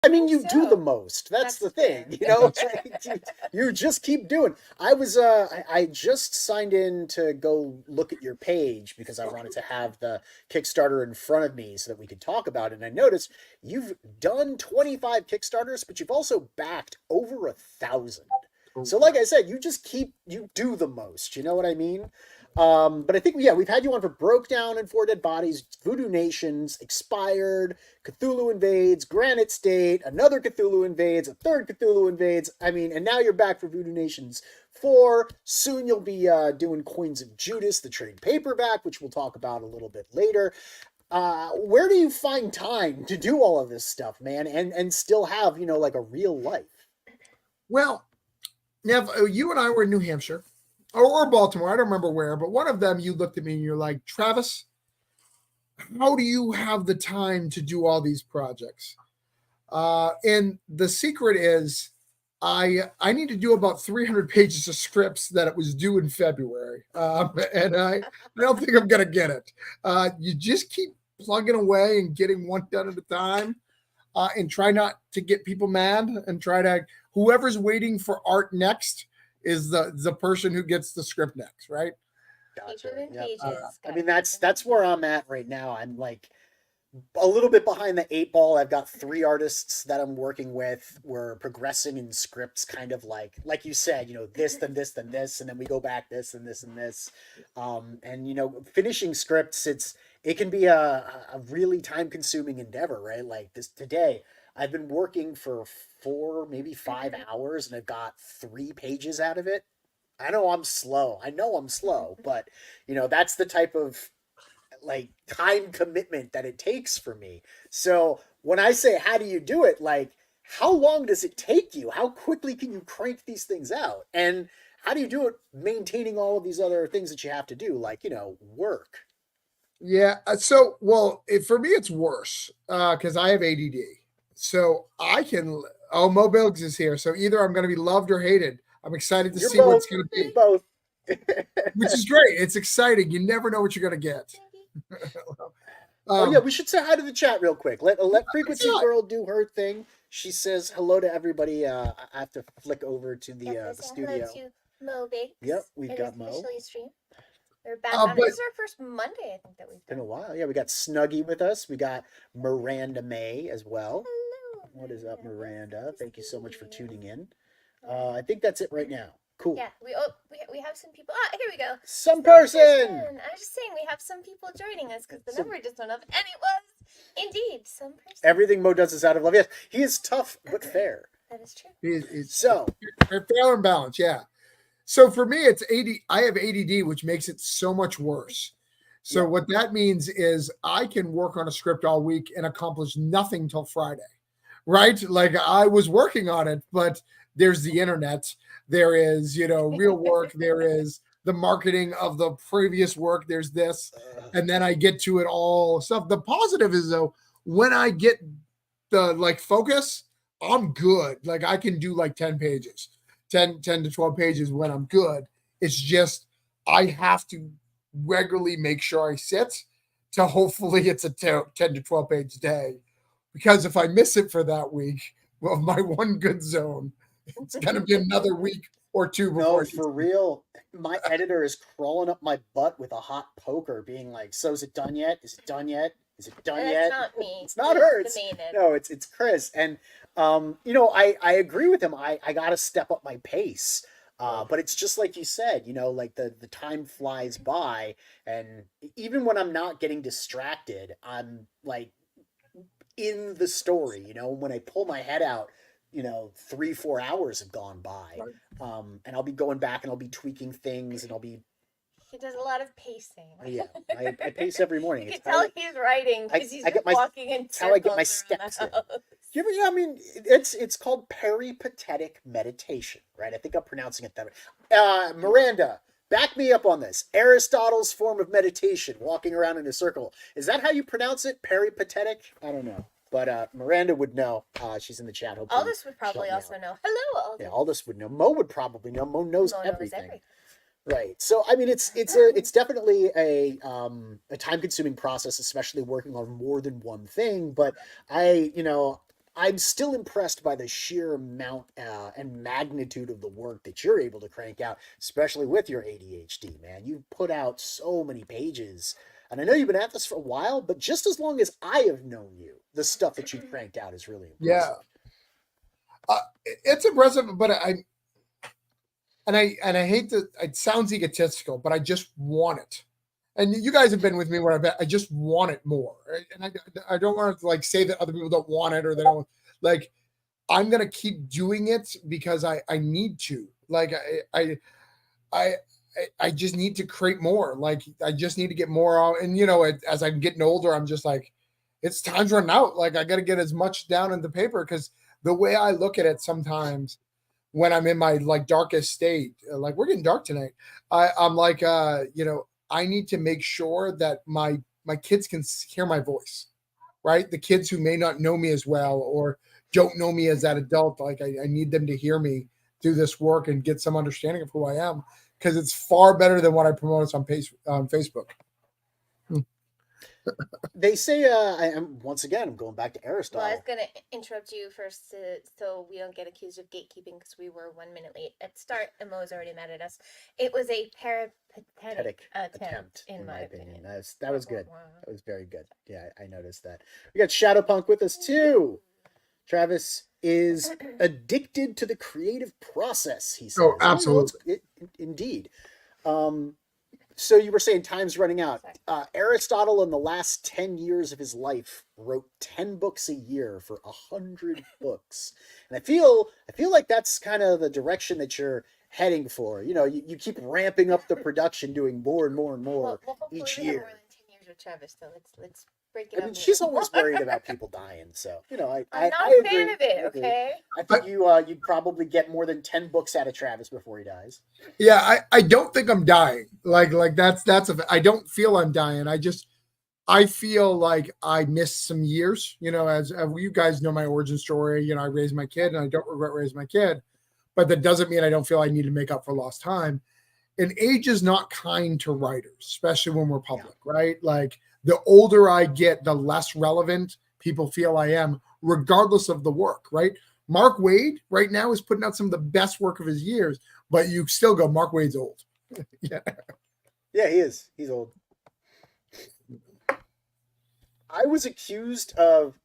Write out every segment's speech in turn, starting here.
I mean, you do the So most. That's the that's thing, fair. you know. It's like you just keep doing. I just signed in to go look at your page because I wanted to have the Kickstarter in front of me so that we could talk about it. And I noticed you've done 25 Kickstarters, but you've also backed over 1,000. So, like I said, you do the most. You know what I mean? But I think, yeah, we've had you on for Broke Down and Four Dead Bodies, Voodoo Nations, Expired, Cthulhu Invades, Granite State, another Cthulhu Invades, a third Cthulhu Invades. I mean, and now you're back for Voodoo Nations 4. Soon you'll be doing Coins of Judas, the trade paperback, which we'll talk about a little bit later. Where do you find time to do all of this stuff, man, and still have, like a real life? Well, Nev, you and I were in New Hampshire or Baltimore. I don't remember where, but one of them you looked at me and you're like, Travis, how do you have the time to do all these projects? And the secret is I need to do about 300 pages of scripts that it was due in February. And I don't think I'm going to get it. You just keep plugging away and getting one done at a time, and try not to get people mad, and try to, whoever's waiting for art next is the person who gets the script next, right? Keep Gotcha. moving Yep. pages. I Gotta mean, keep that's moving where pages. I'm at right now. I'm like a little bit behind the eight ball. I've got three artists that I'm working with. We're progressing in scripts, kind of like you said, this, then this, then this, and then we go back this and this and this. And finishing scripts, it can be a really time consuming endeavor, right? Like this today, I've been working for 4, maybe 5 hours, and I've got 3 pages out of it. I know I'm slow, but that's the type of like time commitment that it takes for me. So when I say how do you do it, like how long does it take you? How quickly can you crank these things out? And how do you do it maintaining all of these other things that you have to do, like, work? Yeah. So, well, for me, it's worse because I have ADD. So I can. Oh, Mo Bills is here. So either I'm going to be loved or hated. I'm excited to You're see what both. it's going to You're be, both. which is great. It's exciting. You never know what you're going to get. Maybe. Oh yeah, um, we should say hi to the chat real quick. Let let's Frequency see. Girl do her thing. She says hello to everybody. I have to flick over to Yes, the let's say hello studio. to Mo Yep, Biggs. we've It is got Mo. officially stream. We're back on it. But This is our first Monday, I think, that we've Been a done. while. Yeah, we got Snuggy with us. We got Miranda May as well. Hello, What is up, Miranda. It's good Miranda? to Thank you so see much for you. tuning in. Yeah. I think that's it right now. Cool. Yeah, we have some people. Ah, here we go. Some Some person. person. I was just saying we have some people joining us because the So number just went up, and it was indeed some person. everything Mo does is out of love. Yes, he is tough but fair. That is true. it's So fair and balanced. Yeah. So for me, it's 80. I have ADD, which makes it so much worse. So yeah, what that means is I can work on a script all week and accomplish nothing till Friday, right? Like I was working on it, but there's the internet, there is, real work, there is the marketing of the previous work, there's this, and then I get to it all stuff. The positive is though, when I get the like focus, I'm good. Like I can do like 10 pages, 10 to 12 pages when I'm good. It's just I have to regularly make sure I sit to hopefully it's a 10 to 12 page day. Because if I miss it for that week, well, my one good zone, it's going to be another week or two before no, I get for real. My editor is crawling up my butt with a hot poker, being like, "So is it done yet? Is it done yet? Is it done That's yet?" not me. It's not It's her. the main No, editor. it's Chris. And I agree with him. I gotta step up my pace. But it's just like you said, like the time flies by, and even when I'm not getting distracted, I'm like in the story. When I pull my head out, 3 4 hours have gone by, right. and I'll be going back and I'll be tweaking things, and I'll be He does a lot of pacing. yeah. I pace every morning. You It's can tell he's writing I, because he's I get my walking in it's how I get my circles around steps the in. house. Yeah, I mean, it's called peripatetic meditation, right? I think I'm pronouncing it that way. Miranda, back me up on this. Aristotle's form of meditation, walking around in a circle. Is that how you pronounce it? Peripatetic? I don't know. But Miranda would know. She's in the chat. Hopefully, Aldous would she'll help probably me also out. know. Hello, Yeah, Aldous. Aldous would know. Mo would probably know. Mo knows Mo knows everything. everything. Right. So I mean, it's definitely a time consuming process, especially working on more than one thing. But I I'm still impressed by the sheer amount and magnitude of the work that you're able to crank out, especially with your ADHD, man. You've put out so many pages. And I know you've been at this for a while, but just as long as I have known you, the stuff that you've cranked out is really Yeah, impressive. it's impressive, but I hate that it sounds egotistical, but I just want it. And you guys have been with me where I just want it more, right? And I don't want to like say that other people don't want it or they don't like. I'm gonna keep doing it because I need to. Like I I just need to create more. Like I just need to get more out. And as I'm getting older, I'm just like, it's time's running out. Like I got to get as much down in the paper because the way I look at it sometimes when I'm in my like darkest state, like we're getting dark tonight. I'm like, I need to make sure that my kids can hear my voice, right? The kids who may not know me as well or don't know me as that adult, like I need them to hear me do this work and get some understanding of who I am because it's far better than what I promote on Facebook. They say, I'm once again, I'm going back to Well, I was Aristotle. going to interrupt you first so we don't get accused of gatekeeping because we were 1 minute late at start and Mo's already mad at us. It was a peripatetic attempt, in my opinion. That was good. That was very good. Yeah, I noticed that. We got Shadowpunk with us too. Travis is addicted to the creative process, he says. Oh, absolutely. Indeed. So you were saying time's running out. Aristotle, in the last 10 years of his life, wrote 10 books a year for 100 books. And I feel like that's kind of the direction that you're heading for. You keep ramping up the production, doing more and more and more Well, hopefully each we have year. more than 10 years with Travis, so let's break it I up. mean, a she's little always more. worried about people dying, so I'm not I a fan agree. of it, I agree. okay? I think you'd probably get more than 10 books out of Travis before he dies. Yeah, I don't think I'm dying. Like I don't feel I'm dying. I feel like I missed some years. As you guys know my origin story. I raised my kid, and I don't regret raising my kid. But that doesn't mean I don't feel I need to make up for lost time. And age is not kind to writers, especially when we're public, right? Like the older I get, the less relevant people feel I am, regardless of the work, right? Mark Wade right now is putting out some of the best work of his years, but you still go, Mark Wade's old. Yeah, he is. He's old. I was accused of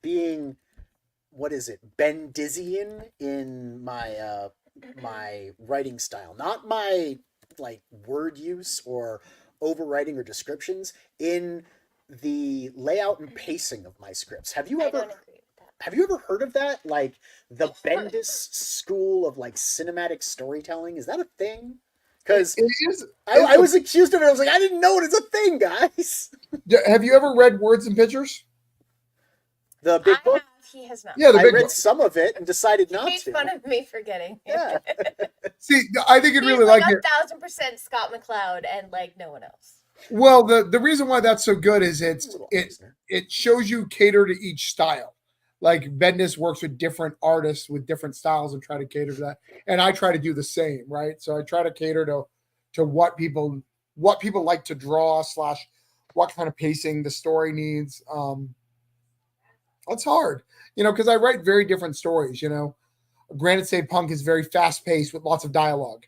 being, what is it, Bendizian in my writing style, not my like word use or overwriting or descriptions, in the layout and pacing of my scripts. I don't agree with that. Have you ever heard of that? Like the Bendis school of like cinematic storytelling? Is that a thing? Because It is. I was accused of it. I was like, I didn't know it is a thing, guys. Have you ever read Words and Pictures? The big I book? have, he has not. Yeah, the I big read book. some of it and decided He not made to. fun of me for getting it. Yeah. See, I think you'd He's really like like it. 1,000% Scott McCloud and like no one else. Well, the reason why that's so good is A little it Eisner. it shows you cater to each style. Like Bendis works with different artists with different styles and try to cater to that. And I try to do the same, right? So I try to cater to what people like to draw / what kind of pacing the story needs. It's hard, because I write very different stories. Granted, Say Punk is very fast paced with lots of dialogue.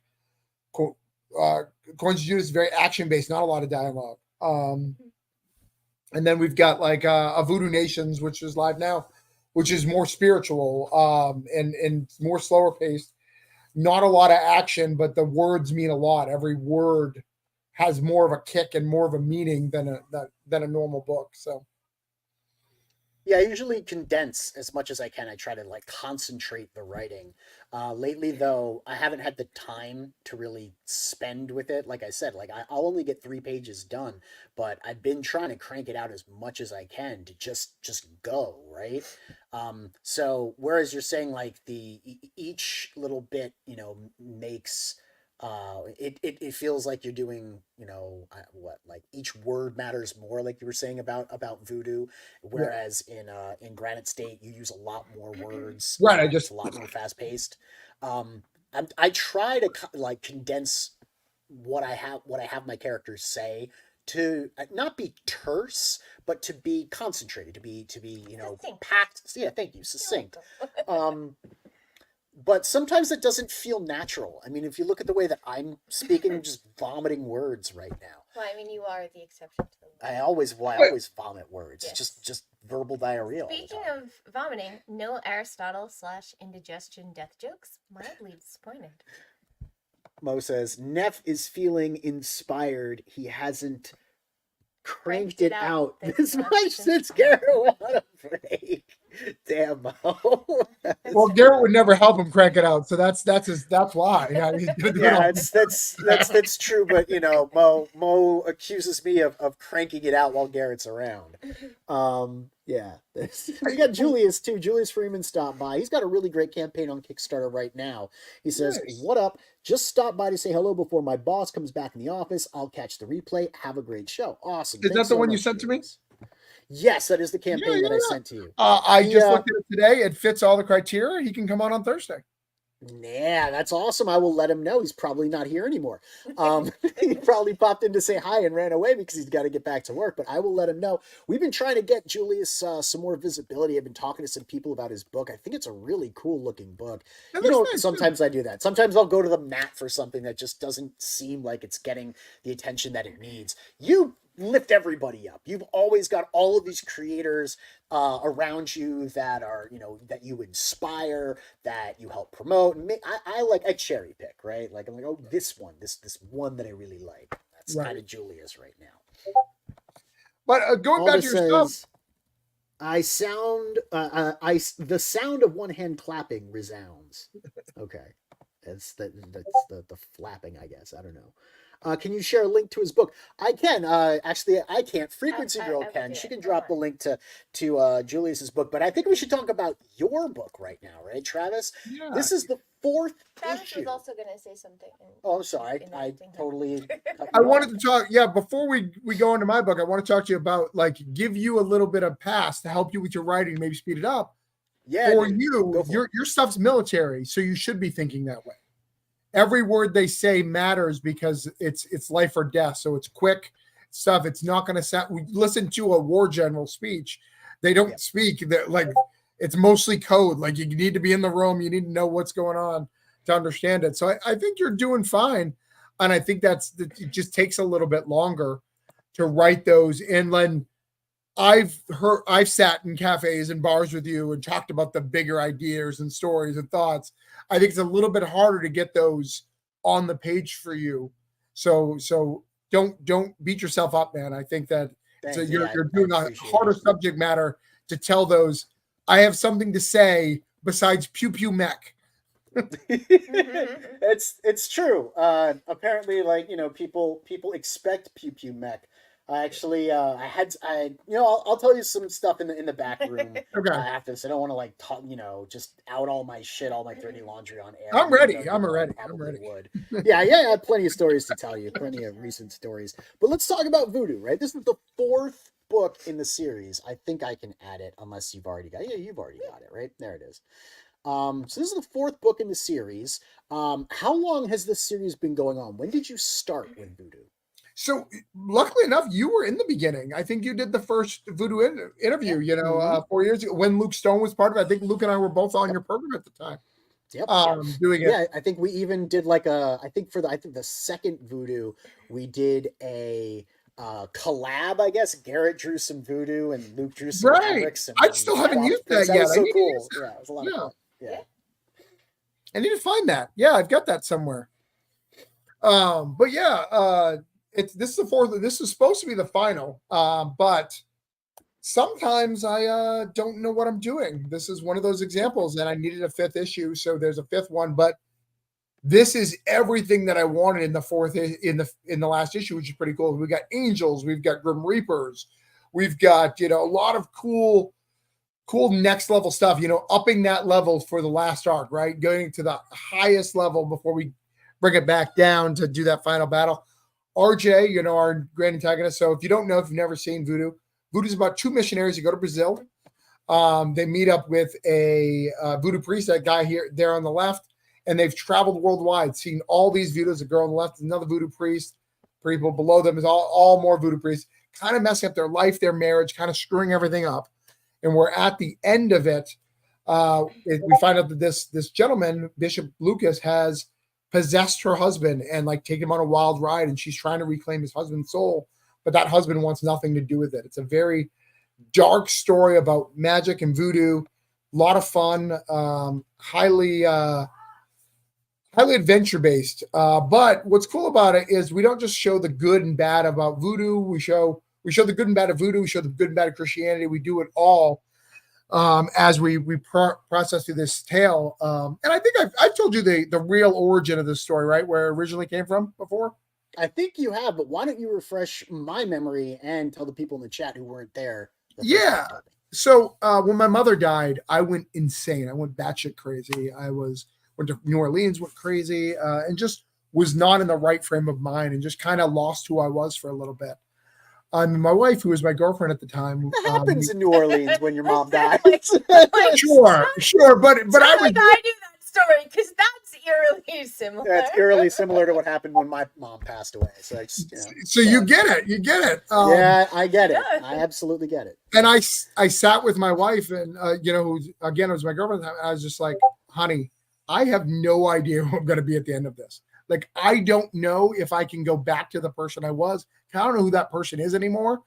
Coins of Judas is very action based, not a lot of dialogue. And then we've got like a Voodoo Nations, which is live now, which is more spiritual and more slower paced. Not a lot of action, but the words mean a lot. Every word has more of a kick and more of a meaning than a normal book. So Yeah, I usually condense as much as I can. I try to like concentrate the writing. Lately, though, I haven't had the time to really spend with it. Like I said, like I'll only get 3 pages done, but I've been trying to crank it out as much as I can to just go right. So whereas you're saying like each little bit, makes it feels like you're doing what, like each word matters more, like you were saying about voodoo, whereas in Granite State you use a lot more words. right, It's a lot more fast paced. I try to like condense what I have my characters say to not be terse, but to be concentrated, to be Succinct. packed. Yeah, thank you, succinct. But sometimes it doesn't feel natural. I mean, if you look at the way that I'm speaking, I'm just vomiting words right now. Well, I mean, you are the exception to the rule. I always vomit words. Yes. Just verbal diarrhea. Speaking of vomiting, no Aristotle / indigestion death jokes. Mildly disappointed. Mo says Neff is feeling inspired. He hasn't cranked it out this much since Garrett went on a break. Damn, Mo. Well, Garrett would never help him crank it out, so that's why. Yeah, that's true. But Mo accuses me of cranking it out while Garrett's around. Yeah, we got Julius too. Julius Freeman stopped by. He's got a really great campaign on Kickstarter right now. He says, nice. What up? Just stop by to say hello before my boss comes back in the office. I'll catch the replay. Have a great show. Awesome. Is that the one you sent to me? Yes, that is the campaign that I sent to you. I just looked at it today. It fits all the criteria. He can come on Thursday. Yeah, that's awesome. I will let him know. He's probably not here anymore. He probably popped in to say hi and ran away because he's got to get back to work, but I will let him know. We've been trying to get Julius some more visibility. I've been talking to some people about his book. I think it's a really cool looking book. Sometimes I do that. Sometimes I'll go to the mat for something that just doesn't seem like it's getting the attention that it needs. You lift everybody up. You've always got all of these creators around you that are, that you inspire, that you help promote. And I cherry pick, right? Like I'm like, oh, this one that I really like. That's kind of Julius right now. But going back to your stuff, the sound of one hand clapping resounds. Okay, that's the flapping, I guess. I don't know. Can you share a link to his book? I can. Actually, I can't. Frequency Girl can. She can drop the link to Julius's book. But I think we should talk about your book right now, right, Travis? Yeah. This is the 4th Travis issue. was also going to say something. Oh, I'm sorry. I totally. I wanted to talk. Yeah, before we go into my book, I want to talk to you about give you a little bit of pass to help you with your writing, maybe speed it up. Yeah. For you, your stuff's military, so you should be thinking that way. Every word they say matters because it's life or death. So it's quick stuff. It's not going to sound. We listen to a war general speech. They don't speak. It's mostly code. Like you need to be in the room. You need to know what's going on to understand it. So I think you're doing fine. And I think it just takes a little bit longer to write those. And then I've sat in cafes and bars with you and talked about the bigger ideas and stories and thoughts. I think it's a little bit harder to get those on the page for you. So don't beat yourself up, man. I think that you're doing a harder subject matter to tell those. I have something to say besides pew pew mech. It's true. Apparently, people expect pew pew mech. I'll tell you some stuff in the back room after this. I don't want to talk, just out all my shit, all my dirty laundry on air. I'm ready. I'm ready. Would. Yeah, I have plenty of stories to tell you, plenty of recent stories. But let's talk about Voodoo, right? This is the 4th book in the series. I think I can add it unless you've already got it. Yeah, you've already got it, right? There it is. So this is the 4th book in the series. How long has this series been going on? When did you start with Voodoo? So luckily enough, you were in the beginning. I think you did the first Voodoo interview, 4 years ago when Luke Stone was part of it. I think Luke and I were both on your program at the time. Yep. Doing it. Yeah, I think we even did I think the second Voodoo, we did a collab, I guess. Garrett drew some Voodoo and Luke drew some fabrics. I still haven't used that yet. That was so cool. Yeah, it was a lot of fun. Yeah. I need to find that. Yeah, I've got that somewhere. But yeah, this is the 4th. This is supposed to be the final, but sometimes I don't know what I'm doing. This is one of those examples, and I needed a 5th issue, so there's a 5th one. But this is everything that I wanted in the 4th in the last issue, which is pretty cool. We've got angels, we've got Grim Reapers, we've got a lot of cool next level stuff. Upping that level for the last arc, right? Going to the highest level before we bring it back down to do that final battle. RJ, our grand antagonist. So if you don't know, if you've never seen Voodoo, Voodoo's about 2 missionaries who go to Brazil. They meet up with a Voodoo priest, that guy there on the left, and they've traveled worldwide, seen all these Voodoos. A girl on the left, another Voodoo priest. People below them is all more voodoo priests, kind of messing up their life, their marriage, kind of screwing everything up. And we're at the end of it. We find out that this gentleman, Bishop Lucas, has possessed her husband and like taken him on a wild ride, and she's trying to reclaim his husband's soul, but that husband wants nothing to do with it. It's a very dark story about magic and voodoo. A lot of fun, highly adventure based. But what's cool about it is we don't just show the good and bad about voodoo. We show the good and bad of voodoo. We show the good and bad of Christianity. We do it all as we process through this tale. And I think I've told you the real origin of this story, right? Where it originally came from before. I think you have, but why don't you refresh my memory and tell the people in the chat who weren't there? Yeah. So when my mother died, I went insane. I went batshit crazy. Went to New Orleans, went crazy, and just was not in the right frame of mind, and just kind of lost who I was for a little bit. My wife, who was my girlfriend at the time, what happens in New Orleans when your mom dies? Sure, but I knew that story because that's eerily similar. That's eerily similar to what happened when my mom passed away. So you get it. Yeah, I get it. I absolutely get it. And I sat with my wife, and who again was my girlfriend. I was just like, honey, I have no idea who I'm going to be at the end of this. Like, I don't know if I can go back to the person I was. I don't know who that person is anymore.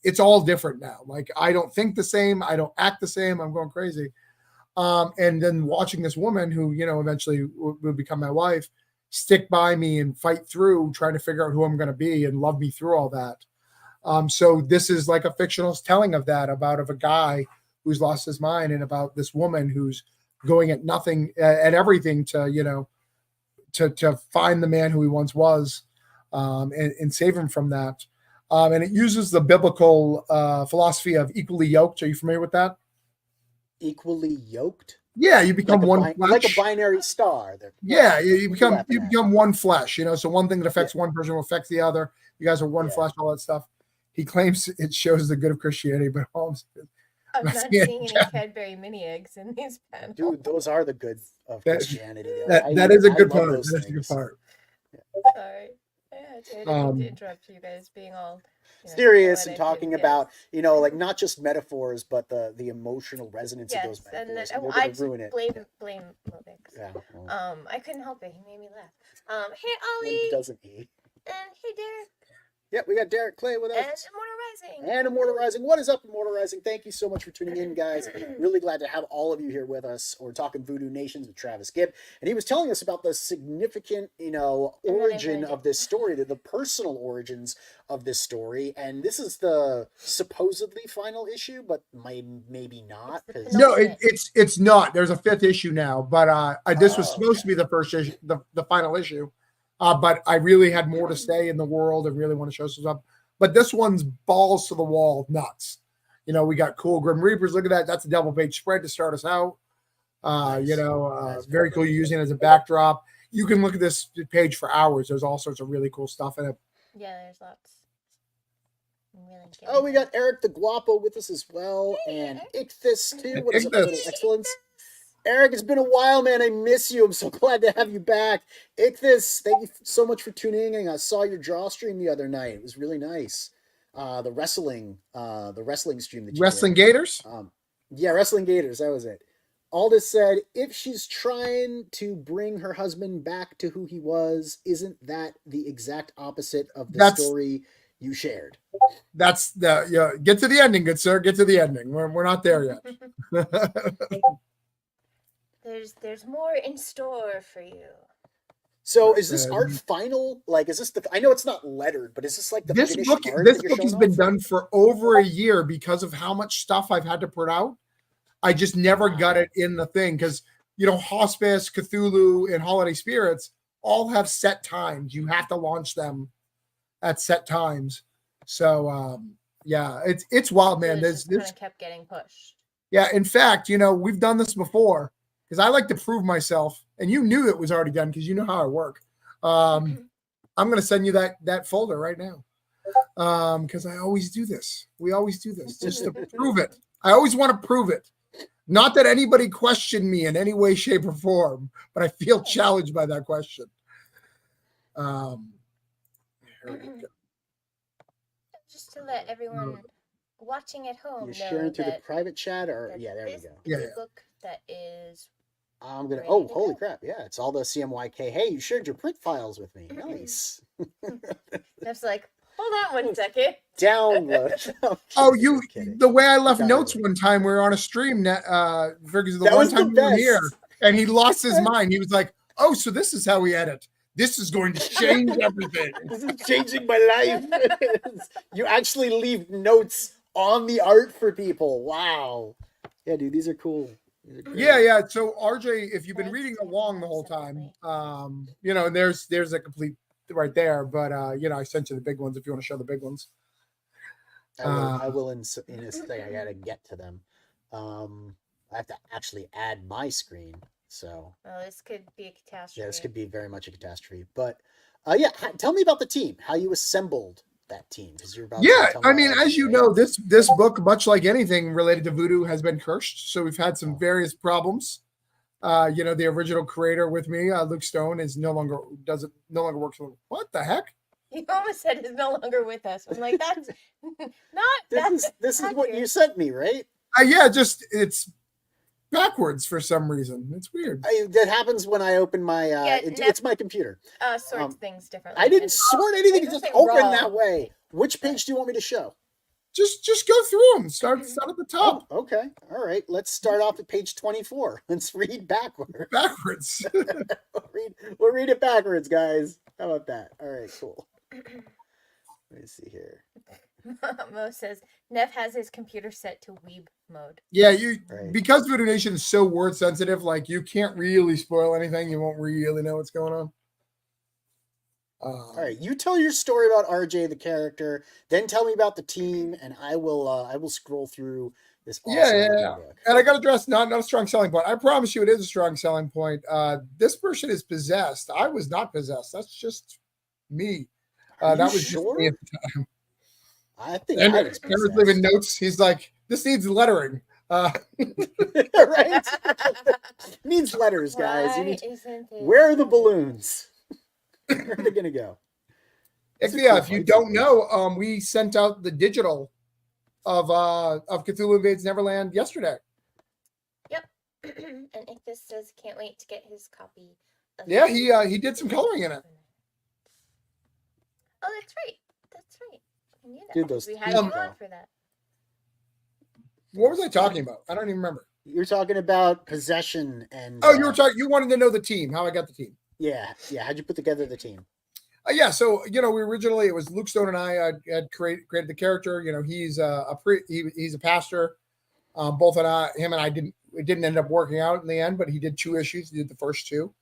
It's all different now. Like, I don't think the same. I don't act the same. I'm going crazy. And then watching this woman who, eventually will become my wife, stick by me and fight through trying to figure out who I'm going to be and love me through all that. So this is like a fictional telling of that, of a guy who's lost his mind, and about this woman who's going at nothing, at everything to find the man who he once was, and save him from that. And it uses the biblical philosophy of equally yoked. Are you familiar with that? Equally yoked? Yeah, you become one flesh. Like a binary star. Yeah, you become one flesh, so one thing that affects one person will affect the other. You guys are one flesh, all that stuff. He claims it shows the good of Christianity, but I'm not seeing any Cadbury mini eggs in these panels. Dude, those are the good of Christianity. That is a good part. That is a good part. Sorry. Yeah, I didn't mean to interrupt you guys being all serious and talking about, not just metaphors, but the emotional resonance of those metaphors. I just blame Mobix. Yeah. I couldn't help it. He made me laugh. Hey, Ollie. Doesn't he? And hey, Derek. Yep, we got Derek Clay with us. And Immortal Rising. What is up, Immortal Rising? Thank you so much for tuning in, guys. Really glad to have all of you here with us. We're talking Voodoo Nations with Travis Gibb. And he was telling us about the significant, origin of this story, the personal origins of this story. And this is the supposedly final issue, but maybe not. No, it's not. There's a 5th issue now, but this was supposed to be the first issue, the final issue. But I really had more to say in the world and really want to show some stuff. But this one's balls to the wall, nuts. We got cool Grim Reapers. Look at that. That's a double page spread to start us out. Nice. Very cool. You're using it as a backdrop. You can look at this page for hours. There's all sorts of really cool stuff in it. Yeah, there's lots. We got Eric the Guapo with us as well. And Ichthus too. What is up, little excellence? Eric, it's been a while, man. I miss you. I'm so glad to have you back. Ichthus, thank you so much for tuning in. I saw your draw stream the other night. It was really nice. The wrestling stream that you Wrestling did. Gators? Wrestling Gators. That was it. Aldous said, if she's trying to bring her husband back to who he was, isn't that the exact opposite of the story you shared? That's get to the ending, good sir. Get to the ending. We're not there yet. There's more in store for you. So is this art final? Like, is this I know it's not lettered, but is this like the this finished book? art This book has been done for over a year because of how much stuff I've had to put out. I just never got it in the thing because Hospice, Cthulhu, and Holiday Spirits all have set times. You have to launch them at set times. So it's wild, man. This kind of kept getting pushed. Yeah, in fact, we've done this before. Because I like to prove myself, and you knew it was already done because you know how I work. I'm going to send you that folder right now because I always do this. We always do this just to prove it. I always want to prove it. Not that anybody questioned me in any way, shape, or form, but I feel challenged by that question. Here we go. Just to let everyone watching at home You're know sharing through the that, private chat, or that yeah, there we this go. is Yeah, a book that is I'm gonna. ready Oh, to holy go. crap! Yeah, it's all the CMYK. Hey, you shared your print files with me. Nice. Jeff's like, hold on one second. Download. Oh, I'm kidding. the way I left Got notes it. one time, we were on a stream, because the That one was the time we were here, best. and he lost his mind. He was like, "Oh, so this is how we edit. This is going to change everything." This is changing my life. You actually leave notes on the art for people. Wow. Yeah, dude, these are cool. These are great. Yeah. So RJ, if you've been Thanks reading to along the everyone whole time, separately. and there's a complete right there. But I sent you the big ones if you want to show the big ones. I will in a second. I gotta get to them. I have to actually add my screen. So Oh, this could be a catastrophe. yeah, this could be very much a catastrophe. But yeah, tell me about the team. How you assembled that team? Because you're about to tell me I mean, about as RJ, you right? know, this book, much like anything related to voodoo, has been cursed. So we've had some various problems. The original creator with me, Luke Stone, is no longer works with. What the heck? You almost said is no longer with us. I'm like, that's not. This is what you sent me, right? Yeah, just it's backwards for some reason. It's weird. That happens when I open my. It's my computer. Sorts things differently. I didn't sort anything. Just open wrong. that way. Which page do you want me to show? Just go through them. Start at the top. Oh, okay. All right. Let's start off at page 24. Let's read backwards. Backwards. We'll read it backwards, guys. How about that? All right, cool. Let me see here. Mo says Neff has his computer set to weeb mode. Yeah, because Voodoo Nation is so word sensitive, like you can't really spoil anything. You won't really know what's going on. All right, you tell your story about RJ the character, then tell me about the team, and I will scroll through this awesome book. And I got to address not a strong selling point. I promise you, it is a strong selling point. This person is possessed. I was not possessed. That's just me. That was sure? just me at the time. I think and I was possessed. was leaving notes. He's like, "This needs lettering." Right? Needs letters, guys. Where are the balloons? Where are they gonna go? If you don't know, we sent out the digital of Cthulhu Invades Neverland yesterday. Yep. And Ichthus says can't wait to get his copy. Yeah, he did some coloring in it. Oh, that's right. That's right. I knew that. Dude, those we had you on for that. What was I talking about? I don't even remember. You're talking about possession and. Oh, you wanted to know the team. How I got the team. Yeah. How'd you put together the team? So we originally, it was Luke Stone and I had created the character. He's he's a pastor. Both him and I it didn't end up working out in the end, but he did 2 issues. He did the first 2.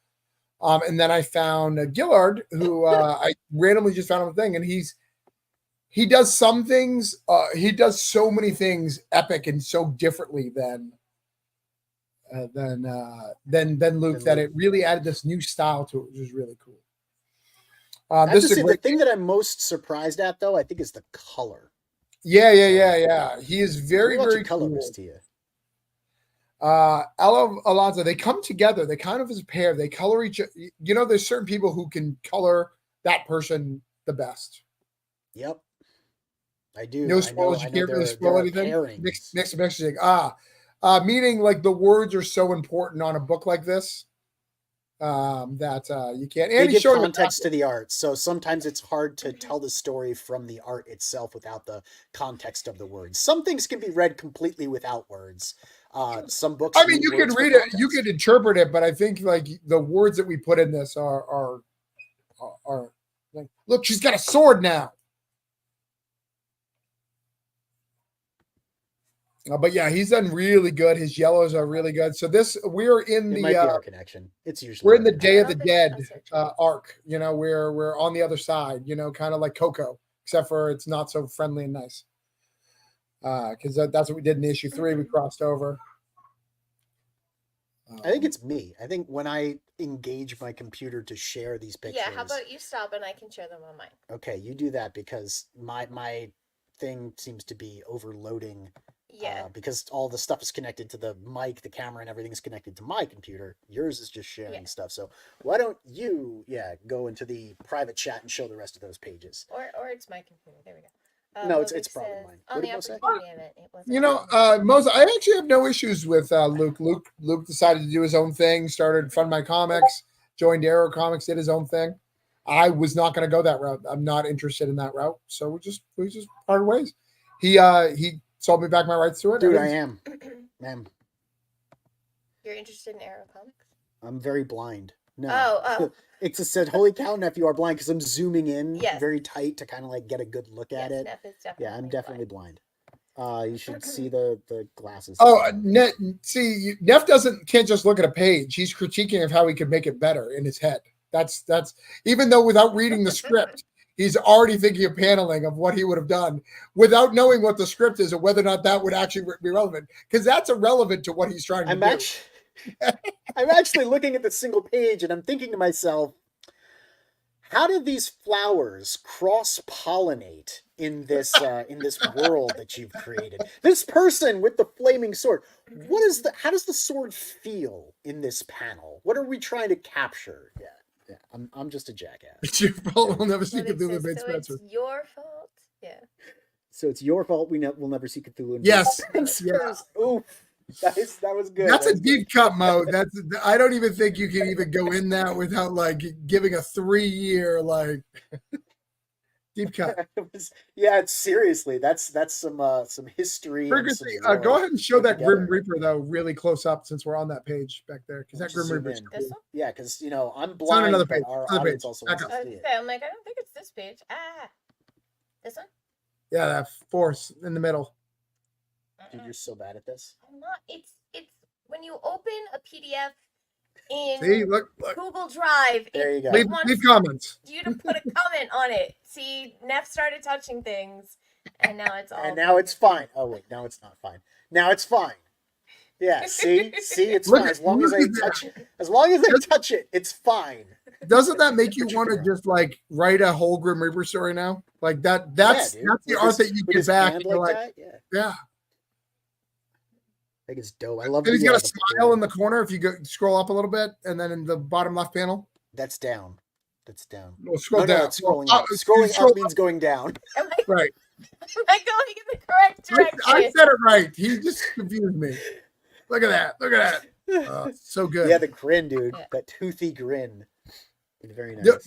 And then I found Gillard, who I randomly just found on the thing, and he does some things. He does so many things epic and so differently than Luke that it really added this new style to it, which was really cool. The thing that I'm most surprised at, though, I think, is the color. Yeah. He is very, very colors cool. to you. Ella Alonso, they come together. They kind of as a pair. They color each. There's certain people who can color that person the best. Yep, I do. No spoilers. You can't really spoil anything. Mixed messaging. Meaning like the words are so important on a book like this. That you can't. And they give context to the art, so sometimes it's hard to tell the story from the art itself without the context of the words. Some things can be read completely without words. Some books. I mean, you can read it, you can interpret it, but I think like the words that we put in this are like, look, she's got a sword now. But yeah, he's done really good. His yellows are really good. So we're in might be our connection. It's usually we're in the Day of the Dead arc. We're on the other side. Kind of like Coco, except for it's not so friendly and nice. Because that's what we did in issue 3. We crossed over. I think it's me. I think when I engage my computer to share these pictures. Yeah, how about you stop and I can share them on mine? Okay, you do that because my thing seems to be overloading Yeah. Because all the stuff is connected to the mic, the camera, and everything is connected to my computer. Yours is just sharing stuff. So why don't you, go into the private chat and show the rest of those pages? Or it's my computer. There we go. No, it's probably mine. On What the did Mo say? opportunity event, it wasn't. You know, Moses, I actually have no issues with Luke. Luke decided to do his own thing, started Fund My Comics, joined Arrow Comics, did his own thing. I was not going to go that route. I'm not interested in that route. So we just parted ways. He sold me back my rights to it. Dude, I am. Ma'am. You're interested in Arrow Comics? I'm very blind. No. Oh. It just said, "Holy cow, Neff, you are blind," because I'm zooming in Yes. very tight to kind of like get a good look at it. Neff is definitely Yeah, I'm definitely blind. You should see the glasses. Oh, Neff can't just look at a page. He's critiquing of how he could make it better in his head. That's even though without reading the script, he's already thinking of paneling of what he would have done without knowing what the script is or whether or not that would actually be relevant, because that's irrelevant to what he's trying to do. I'm actually looking at the single page and I'm thinking to myself, how did these flowers cross-pollinate in this world that you've created? This person with the flaming sword. How does the sword feel in this panel? What are we trying to capture? Yeah. I'm just a jackass. It's your fault. We'll never see Cthulhu So Bates Spencer. it's your fault. Yeah. So it's your fault we'll never see Cthulhu. Yes. Yes. Oof. That was good. That's a deep cut, Mo. I don't even think you can even go in that without like giving a 3-year like deep cut. Seriously, that's some history. Go ahead and show that Grim Reaper though really close up since we're on that page back there, because that Grim Reaper. This one? Yeah, because I'm blind. Another page. Our Another audience page. also wants to see it. I'm like, I don't think it's this page. This one? Yeah, that fourth in the middle. Dude, you're so bad at this. I'm not. It's when you open a PDF in Look. Google Drive. There you go. Leave comments. You to put a comment on it. See, Neff started touching things, and now it's all. And now it's fine. Oh wait, now it's not fine. Now it's fine. Yeah, see, it's fine. As long as I touch it, it's fine. Doesn't that make you want to just like write a whole Grim Reaper story now? Like that's the art that you get back. Yeah. I think it's dope. I love. And he's got a smile in the corner. If you scroll up a little bit, and then in the bottom left panel, that's down. That's down. No, scroll down. No, it's scrolling up. Scrolling up means going down. Right. Am I going in the correct direction? I said it right. He just confused me. Look at that. Look at that. So good. Yeah, the grin, dude. Yeah. That toothy grin. Very nice.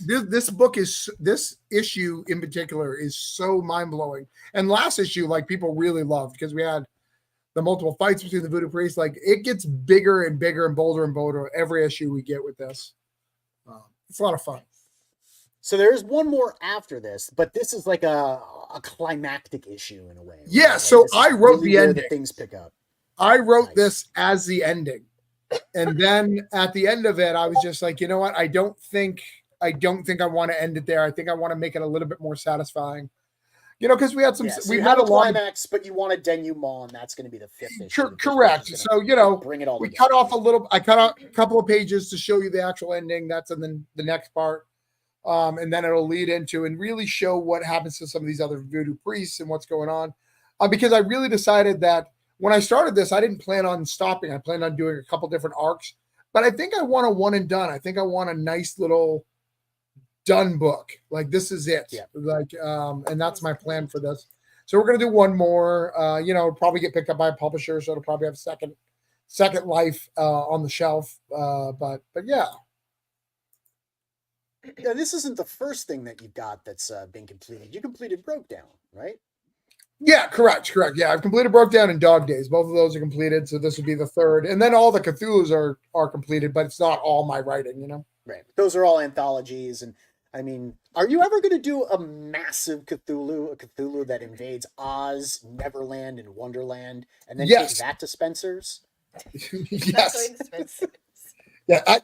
This issue in particular is so mind blowing. And last issue, like people really loved because we had the multiple fights between the voodoo priests. Like it gets bigger and bigger and bolder every issue we get with this. It's a lot of fun. So there's one more after this, but this is like a climactic issue in a way. Right? Yeah. Like so I wrote really the ending. The things pick up. I wrote this as the ending. And then at the end of it, I was just like, you know what? I don't think I want to end it there. I think I want to make it a little bit more satisfying. You know, because we had some, we had a climax, but you want a denouement, and that's going to be the 5th issue. Correct. So, you know, bring it all we together. cut off a little, I cut out a couple of pages to show you the actual ending. That's in the next part. And then it'll lead into and really show what happens to some of these other voodoo priests and what's going on. Because I really decided that when I started this, I didn't plan on stopping. I planned on doing a couple different arcs, but I think I want a one and done. I think I want a nice little done book. Like this is it. Yeah. Like, and that's my plan for this. So we're going to do one more, you know, probably get picked up by a publisher. So it'll probably have second life on the shelf. But yeah. Yeah, this isn't the first thing that you've got that's been completed. You completed Broke Down, right? Yeah, correct. Yeah, I've completed Broke Down and Dog Days. Both of those are completed, so this would be the third. And then all the Cthulhu's are completed, but it's not all my writing, you know? Right. Those are all anthologies. And, I mean, are you ever going to do a massive Cthulhu, a Cthulhu that invades Oz, Neverland, and Wonderland, and then take that to Spencer's? Yes. Yeah,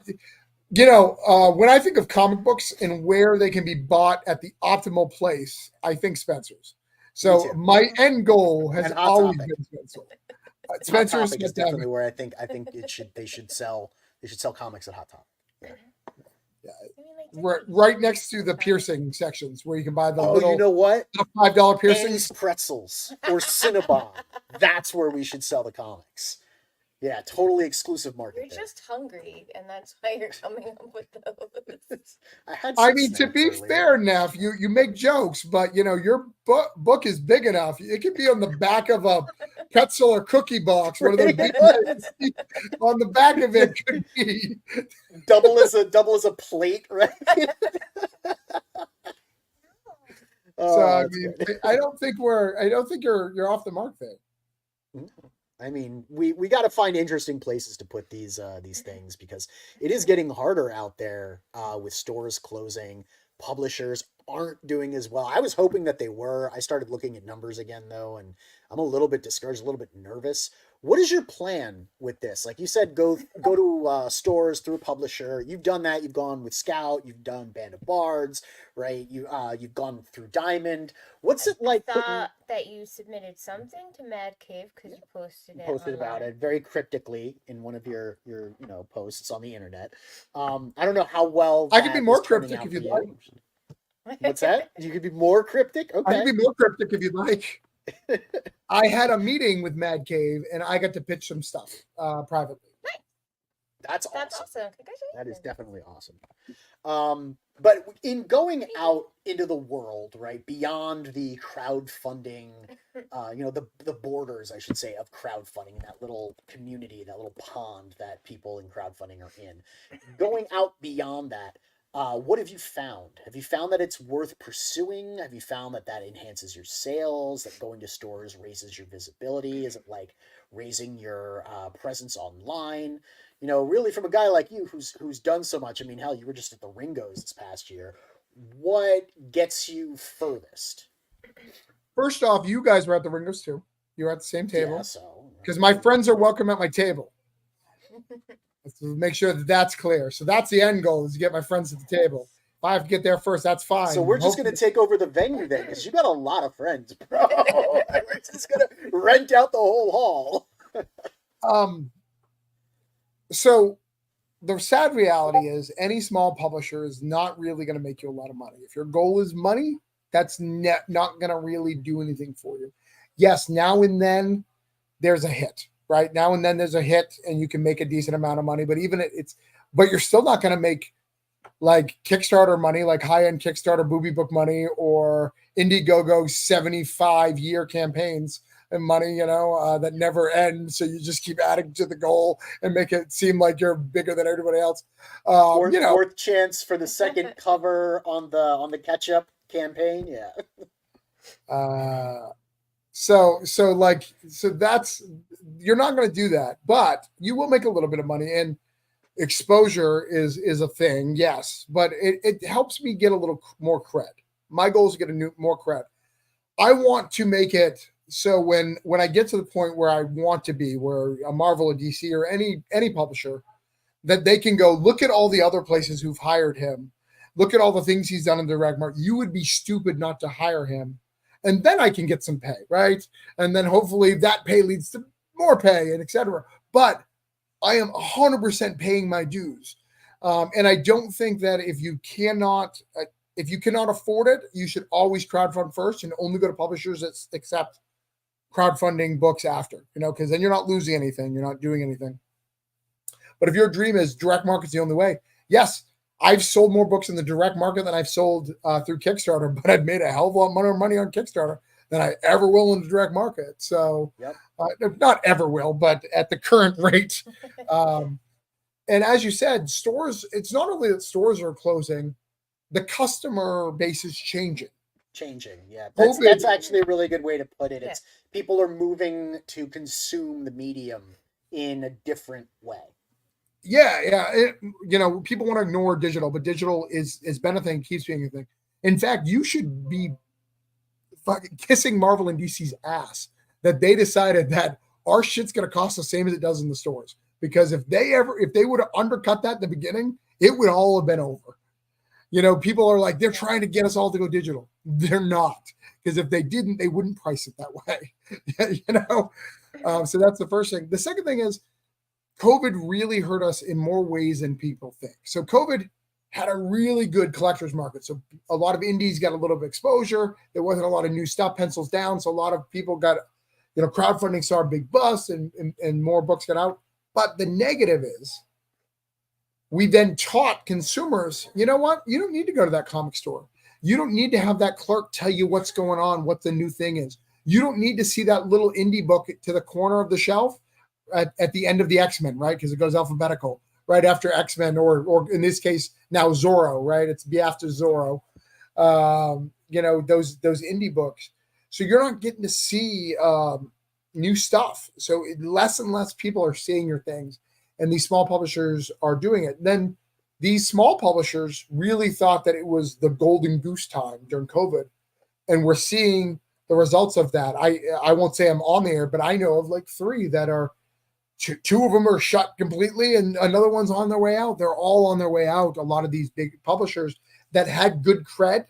you know, when I think of comic books and where they can be bought at the optimal place, I think Spencer's. So my end goal has always been Spencer. Spencer's is definitely where I think they should sell comics at Hot Topic. right next to the piercing sections where you can buy the you know what? $5 piercings. Annie's Pretzels or Cinnabon. That's where we should sell the comics. Yeah, totally exclusive market. You're just hungry, and that's why you're coming up with those. I mean, to be fair, Neff, you make jokes, but your book is big enough. It could be on the back of a pretzel or cookie box. One of those big on the back of it could be double as a plate, right? So I mean, I don't think you're off the mark there. I mean, we got to find interesting places to put these things, because it is getting harder out there with stores closing. Publishers aren't doing as well. I was hoping that they were. I started looking at numbers again, though, and I'm a little bit discouraged, a little bit nervous. What is your plan with this? Like you said, go to stores through a publisher. You've done that. You've gone with Scout. You've done Band of Bards, right? You've gone through Diamond. What's it like? I thought that you submitted something to Mad Cave because you posted about it very cryptically in one of your posts on the internet. I don't know how well I could be more cryptic if you'd like. What's that? You could be more cryptic? Okay. I could be more cryptic if you'd like. I had a meeting with Mad Cave and I got to pitch some stuff privately. Nice. That's awesome. Congratulations. That is definitely awesome. But in going out into the world, right, beyond the crowdfunding, the borders, I should say, of crowdfunding, that little community, that little pond that people in crowdfunding are in, going out beyond that, what have you found? Have you found that it's worth pursuing? Have you found that enhances your sales, that going to stores raises your visibility? Is it like raising your presence online? Really from a guy like you who's done so much. I mean, hell, you were just at the Ringos this past year. What gets you furthest? First off, you guys were at the Ringos too. You were at the same table. Yeah, so. Because my friends are welcome at my table. Let's make sure that's clear. So that's the end goal, is to get my friends at the table. If I have to get there first, that's fine. So we're just going to take over the venue then, because you got a lot of friends, bro. We're just going to rent out the whole hall. So the sad reality is any small publisher is not really going to make you a lot of money. If your goal is money, that's not going to really do anything for you. Yes, now and then there's a hit, right? Now and then there's a hit and you can make a decent amount of money, but but you're still not going to make like Kickstarter money, like high-end Kickstarter booby book money or Indiegogo 75-year campaigns and money, that never end. So you just keep adding to the goal and make it seem like you're bigger than everybody else. Fourth chance for the second cover on the ketchup campaign. Yeah. So that's, you're not going to do that, but you will make a little bit of money, and exposure is a thing. Yes. But it helps me get a little more cred. My goal is to get more cred. I want to make it so when I get to the point where I want to be, where a Marvel or DC or any publisher, that they can go, look at all the other places who've hired him. Look at all the things he's done in the direct market. You would be stupid not to hire him. And then I can get some pay, right? And then hopefully that pay leads to more pay and et cetera. But I am 100% paying my dues. And I don't think that if you cannot afford it, you should always crowdfund first and only go to publishers that accept crowdfunding books after, because then you're not losing anything. You're not doing anything. But if your dream is direct market's the only way, yes, I've sold more books in the direct market than I've sold through Kickstarter, but I've made a hell of a lot more money on Kickstarter than I ever will in the direct market. So not ever will, but at the current rate. And as you said, stores, it's not only that stores are closing, the customer base is changing. Yeah. That's actually a really good way to put it. It's people are moving to consume the medium in a different way. Yeah. People want to ignore digital, but digital is been a thing, keeps being a thing. In fact, you should be fucking kissing Marvel and DC's ass that they decided that our shit's going to cost the same as it does in the stores. Because if they would have undercut that in the beginning, it would all have been over. People are like, they're trying to get us all to go digital. They're not, because if they didn't, they wouldn't price it that way. So that's the first thing. The second thing is COVID really hurt us in more ways than people think. So COVID had a really good collector's market. So a lot of indies got a little bit of exposure. There wasn't a lot of new stuff, pencils down. So a lot of people got, crowdfunding saw a big bust and more books got out. But the negative is we then taught consumers, you know what? You don't need to go to that comic store. You don't need to have that clerk tell you what's going on, what the new thing is. You don't need to see that little indie book to the corner of the shelf at the end of the X-Men, right? Because it goes alphabetical, right after X-Men, or in this case, now Zorro, right? It's be after Zorro. Those indie books. So you're not getting to see new stuff. So less and less people are seeing your things, and these small publishers are doing it. Then these small publishers really thought that it was the golden goose time during COVID, and we're seeing the results of that. I won't say I'm on the air, but I know of like 3 that are, two of them are shut completely, and another one's on their way out. They're all on their way out. A lot of these big publishers that had good cred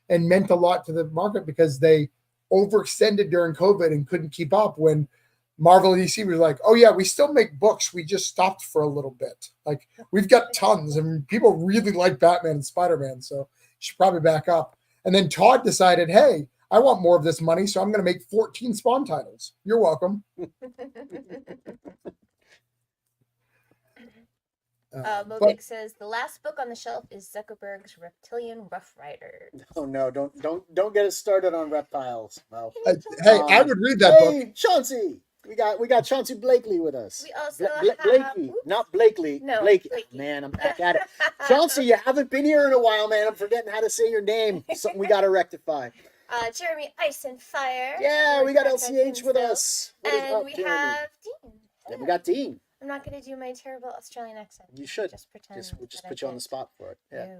and meant a lot to the market because they overextended during COVID and couldn't keep up when Marvel and DC was like, oh yeah, we still make books. We just stopped for a little bit. Like, we've got tons, and people really like Batman and Spider-Man, so you should probably back up. And then Todd decided, hey, I want more of this money, so I'm going to make 14 Spawn titles. You're welcome. Mobic says the last book on the shelf is Zuckerberg's Reptilian Rough Rider. Oh no! Don't get us started on reptiles. Well, hey, I would read that book. Hey, Chauncey, we got Chauncey Blakely with us. We also Blakely, not Blakely. No, Blakely. Blakey. Man, I'm back at it. Chauncey, you haven't been here in a while, man. I'm forgetting how to say your name. Something we got to rectify. Jeremy Ice and Fire. Yeah, we got LCH with us. What is and up, we Jeremy? have Dean. Yeah, we got Dean. I'm not going to do my terrible Australian accent. You should. Just pretend. Just put you on the spot for it. Yeah.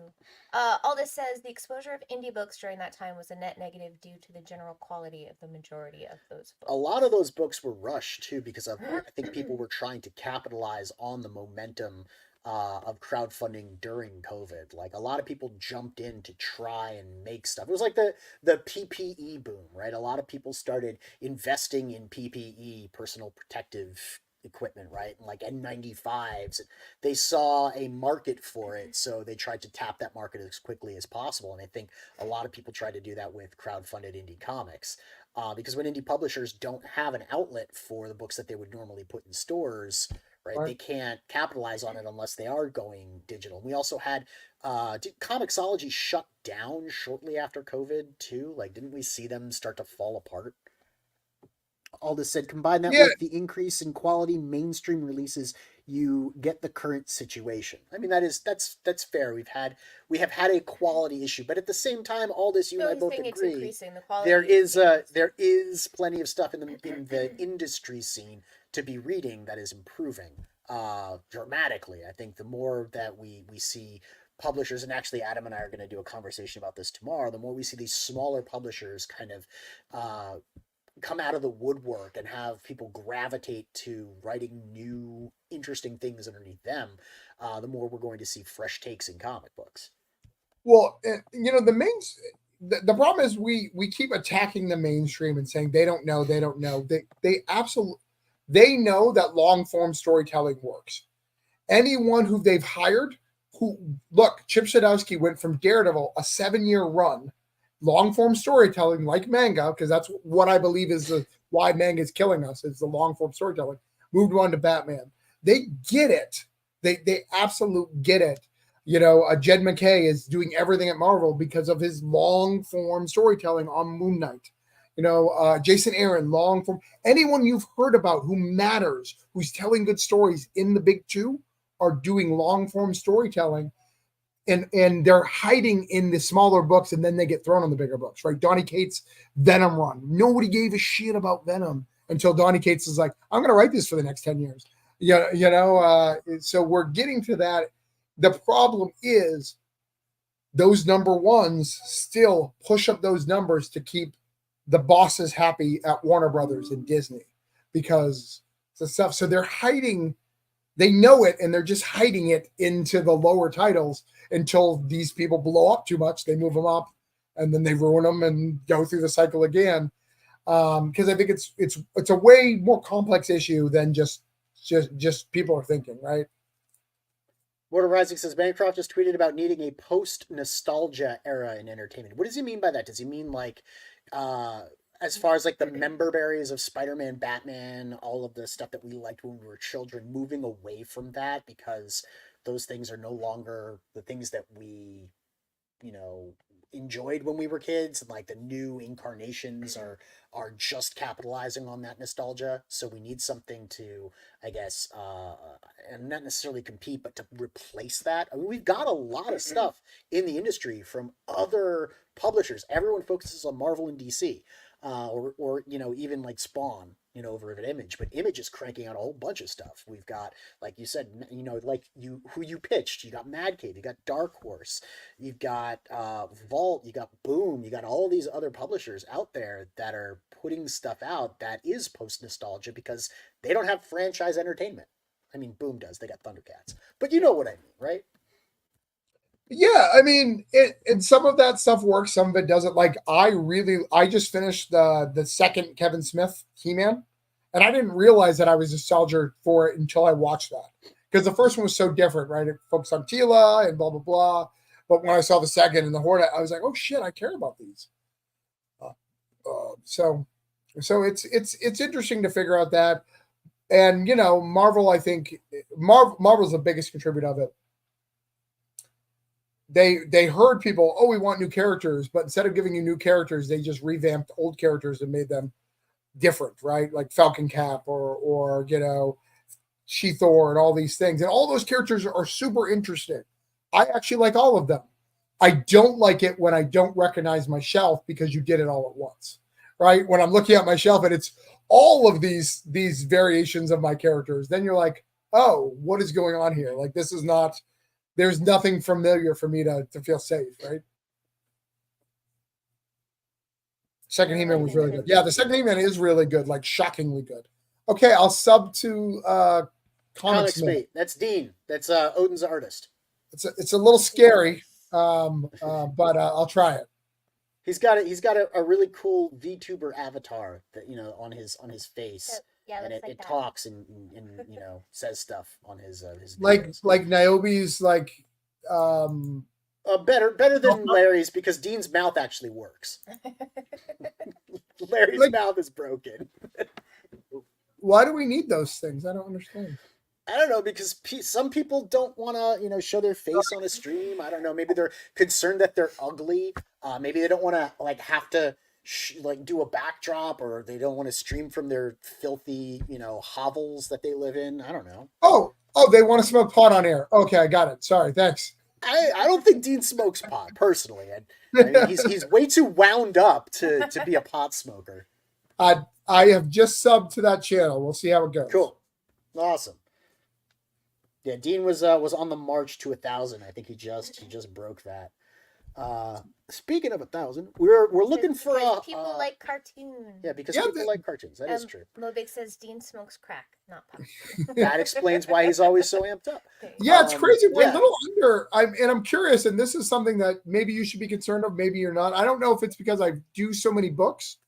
Aldous says the exposure of indie books during that time was a net negative due to the general quality of the majority of those books. A lot of those books were rushed too because I think people were trying to capitalize on the momentum of crowdfunding during COVID. Like, a lot of people jumped in to try and make stuff. It was like the PPE boom, right? A lot of people started investing in PPE, personal protective equipment, right? And like N95s. They saw a market for it, so they tried to tap that market as quickly as possible. And I think a lot of people tried to do that with crowdfunded indie comics. Because when indie publishers don't have an outlet for the books that they would normally put in stores, right? They can't capitalize on it unless they are going digital. We also had, did Comixology shut down shortly after COVID too? Like, didn't we see them start to fall apart? Aldous said, combine that with the increase in quality mainstream releases, you get the current situation. I mean, that's fair. We have had a quality issue, but at the same time, Aldous, you and I both agree, there is plenty of stuff in the industry scene to be reading that is improving dramatically. I think the more that we see publishers, and actually Adam and I are going to do a conversation about this tomorrow, the more we see these smaller publishers kind of come out of the woodwork and have people gravitate to writing new, interesting things underneath them, the more we're going to see fresh takes in comic books. Well, the problem is we keep attacking the mainstream and saying they don't know. They know that long form storytelling works. Anyone who they've hired, Chip Zdarsky went from Daredevil, a 7-year run, long form storytelling like manga, because that's what I believe is why manga is killing us. It's the long form storytelling. Moved on to Batman. They get it. They absolutely get it. Jed MacKay is doing everything at Marvel because of his long form storytelling on Moon Knight. Jason Aaron, long form. Anyone you've heard about who matters, who's telling good stories in the big two, are doing long form storytelling. And they're hiding in the smaller books, and then they get thrown on the bigger books, right? Donny Cates' Venom run. Nobody gave a shit about Venom until Donny Cates is like, I'm going to write this for the next 10 years. So we're getting to that. The problem is those number ones still push up those numbers to keep the bosses happy at Warner Brothers and Disney, because the stuff. So they're hiding. They know it, and they're just hiding it into the lower titles until these people blow up too much. They move them up, and then they ruin them and go through the cycle again. Because I think it's a way more complex issue than just people are thinking, right? Mortal Rising says Bancroft just tweeted about needing a post nostalgia era in entertainment. What does he mean by that? Does he mean like, as far as like the member berries of Spider-Man, Batman, all of the stuff that we liked when we were children, moving away from that because those things are no longer the things that we, enjoyed when we were kids, and like the new incarnations are just capitalizing on that nostalgia. So we need something to, I guess, and not necessarily compete, but to replace that. I mean, we've got a lot of stuff in the industry from other publishers. Everyone focuses on Marvel and DC, or even like Spawn, over at Image. But Image is cranking out a whole bunch of stuff. We've got, like you said, like who you pitched. You got Mad Cave, you got Dark Horse, you've got Vault, you got Boom, you got all these other publishers out there that are putting stuff out that is post nostalgia because they don't have franchise entertainment. I mean, Boom does; they got Thundercats, but you know what I mean, right? Yeah, I mean, and some of that stuff works, some of it doesn't. Like, I just finished the second Kevin Smith He-Man, and I didn't realize that I was nostalgic for it until I watched that, because the first one was so different, right? It focused on Tila and blah blah blah. But when I saw the second and the Horde, I was like, oh shit, I care about these. So it's interesting to figure out that, and Marvel. I think Marvel's the biggest contributor of it. They heard people, oh, we want new characters, but instead of giving you new characters, they just revamped old characters and made them different, right? Like Falcon Cap or She-Thor and all these things. And all those characters are super interesting. I actually like all of them. I don't like it when I don't recognize my shelf because you did it all at once, right? When I'm looking at my shelf and it's all of these variations of my characters, then you're like, oh, what is going on here? Like, this is not, there's nothing familiar for me to feel safe, right? Second He-Man was really good. Yeah, the second He-Man is really good, like shockingly good. Okay, I'll sub to Comics Mate. That's Dean. That's Odin's artist. It's a little scary, but I'll try it. He's got a really cool VTuber avatar that on his face. Yeah, and it talks and says stuff on his like videos. like Niobe's like better than Larry's, because Dean's mouth actually works. Larry's mouth is broken. Why do we need those things? I don't understand. I don't know, because some people don't want to, show their face on a stream. I don't know. Maybe they're concerned that they're ugly. Maybe they don't want to have to do a backdrop, or they don't want to stream from their filthy, hovels that they live in. I don't know. Oh, they want to smoke pot on air. Okay, I got it. Sorry, thanks. I don't think Dean smokes pot personally. I mean, he's way too wound up to be a pot smoker. I have just subbed to that channel. We'll see how it goes. Cool, awesome. Yeah, Dean was on the march to 1,000. I think he just broke that. Speaking of 1,000, we're looking for people like cartoons. Yeah, because people like cartoons. That is true. Mobig says Dean smokes crack, not pot. That explains why he's always so amped up. Yeah, it's crazy. We're a little under. I'm curious, and this is something that maybe you should be concerned of. Maybe you're not. I don't know if it's because I do so many books,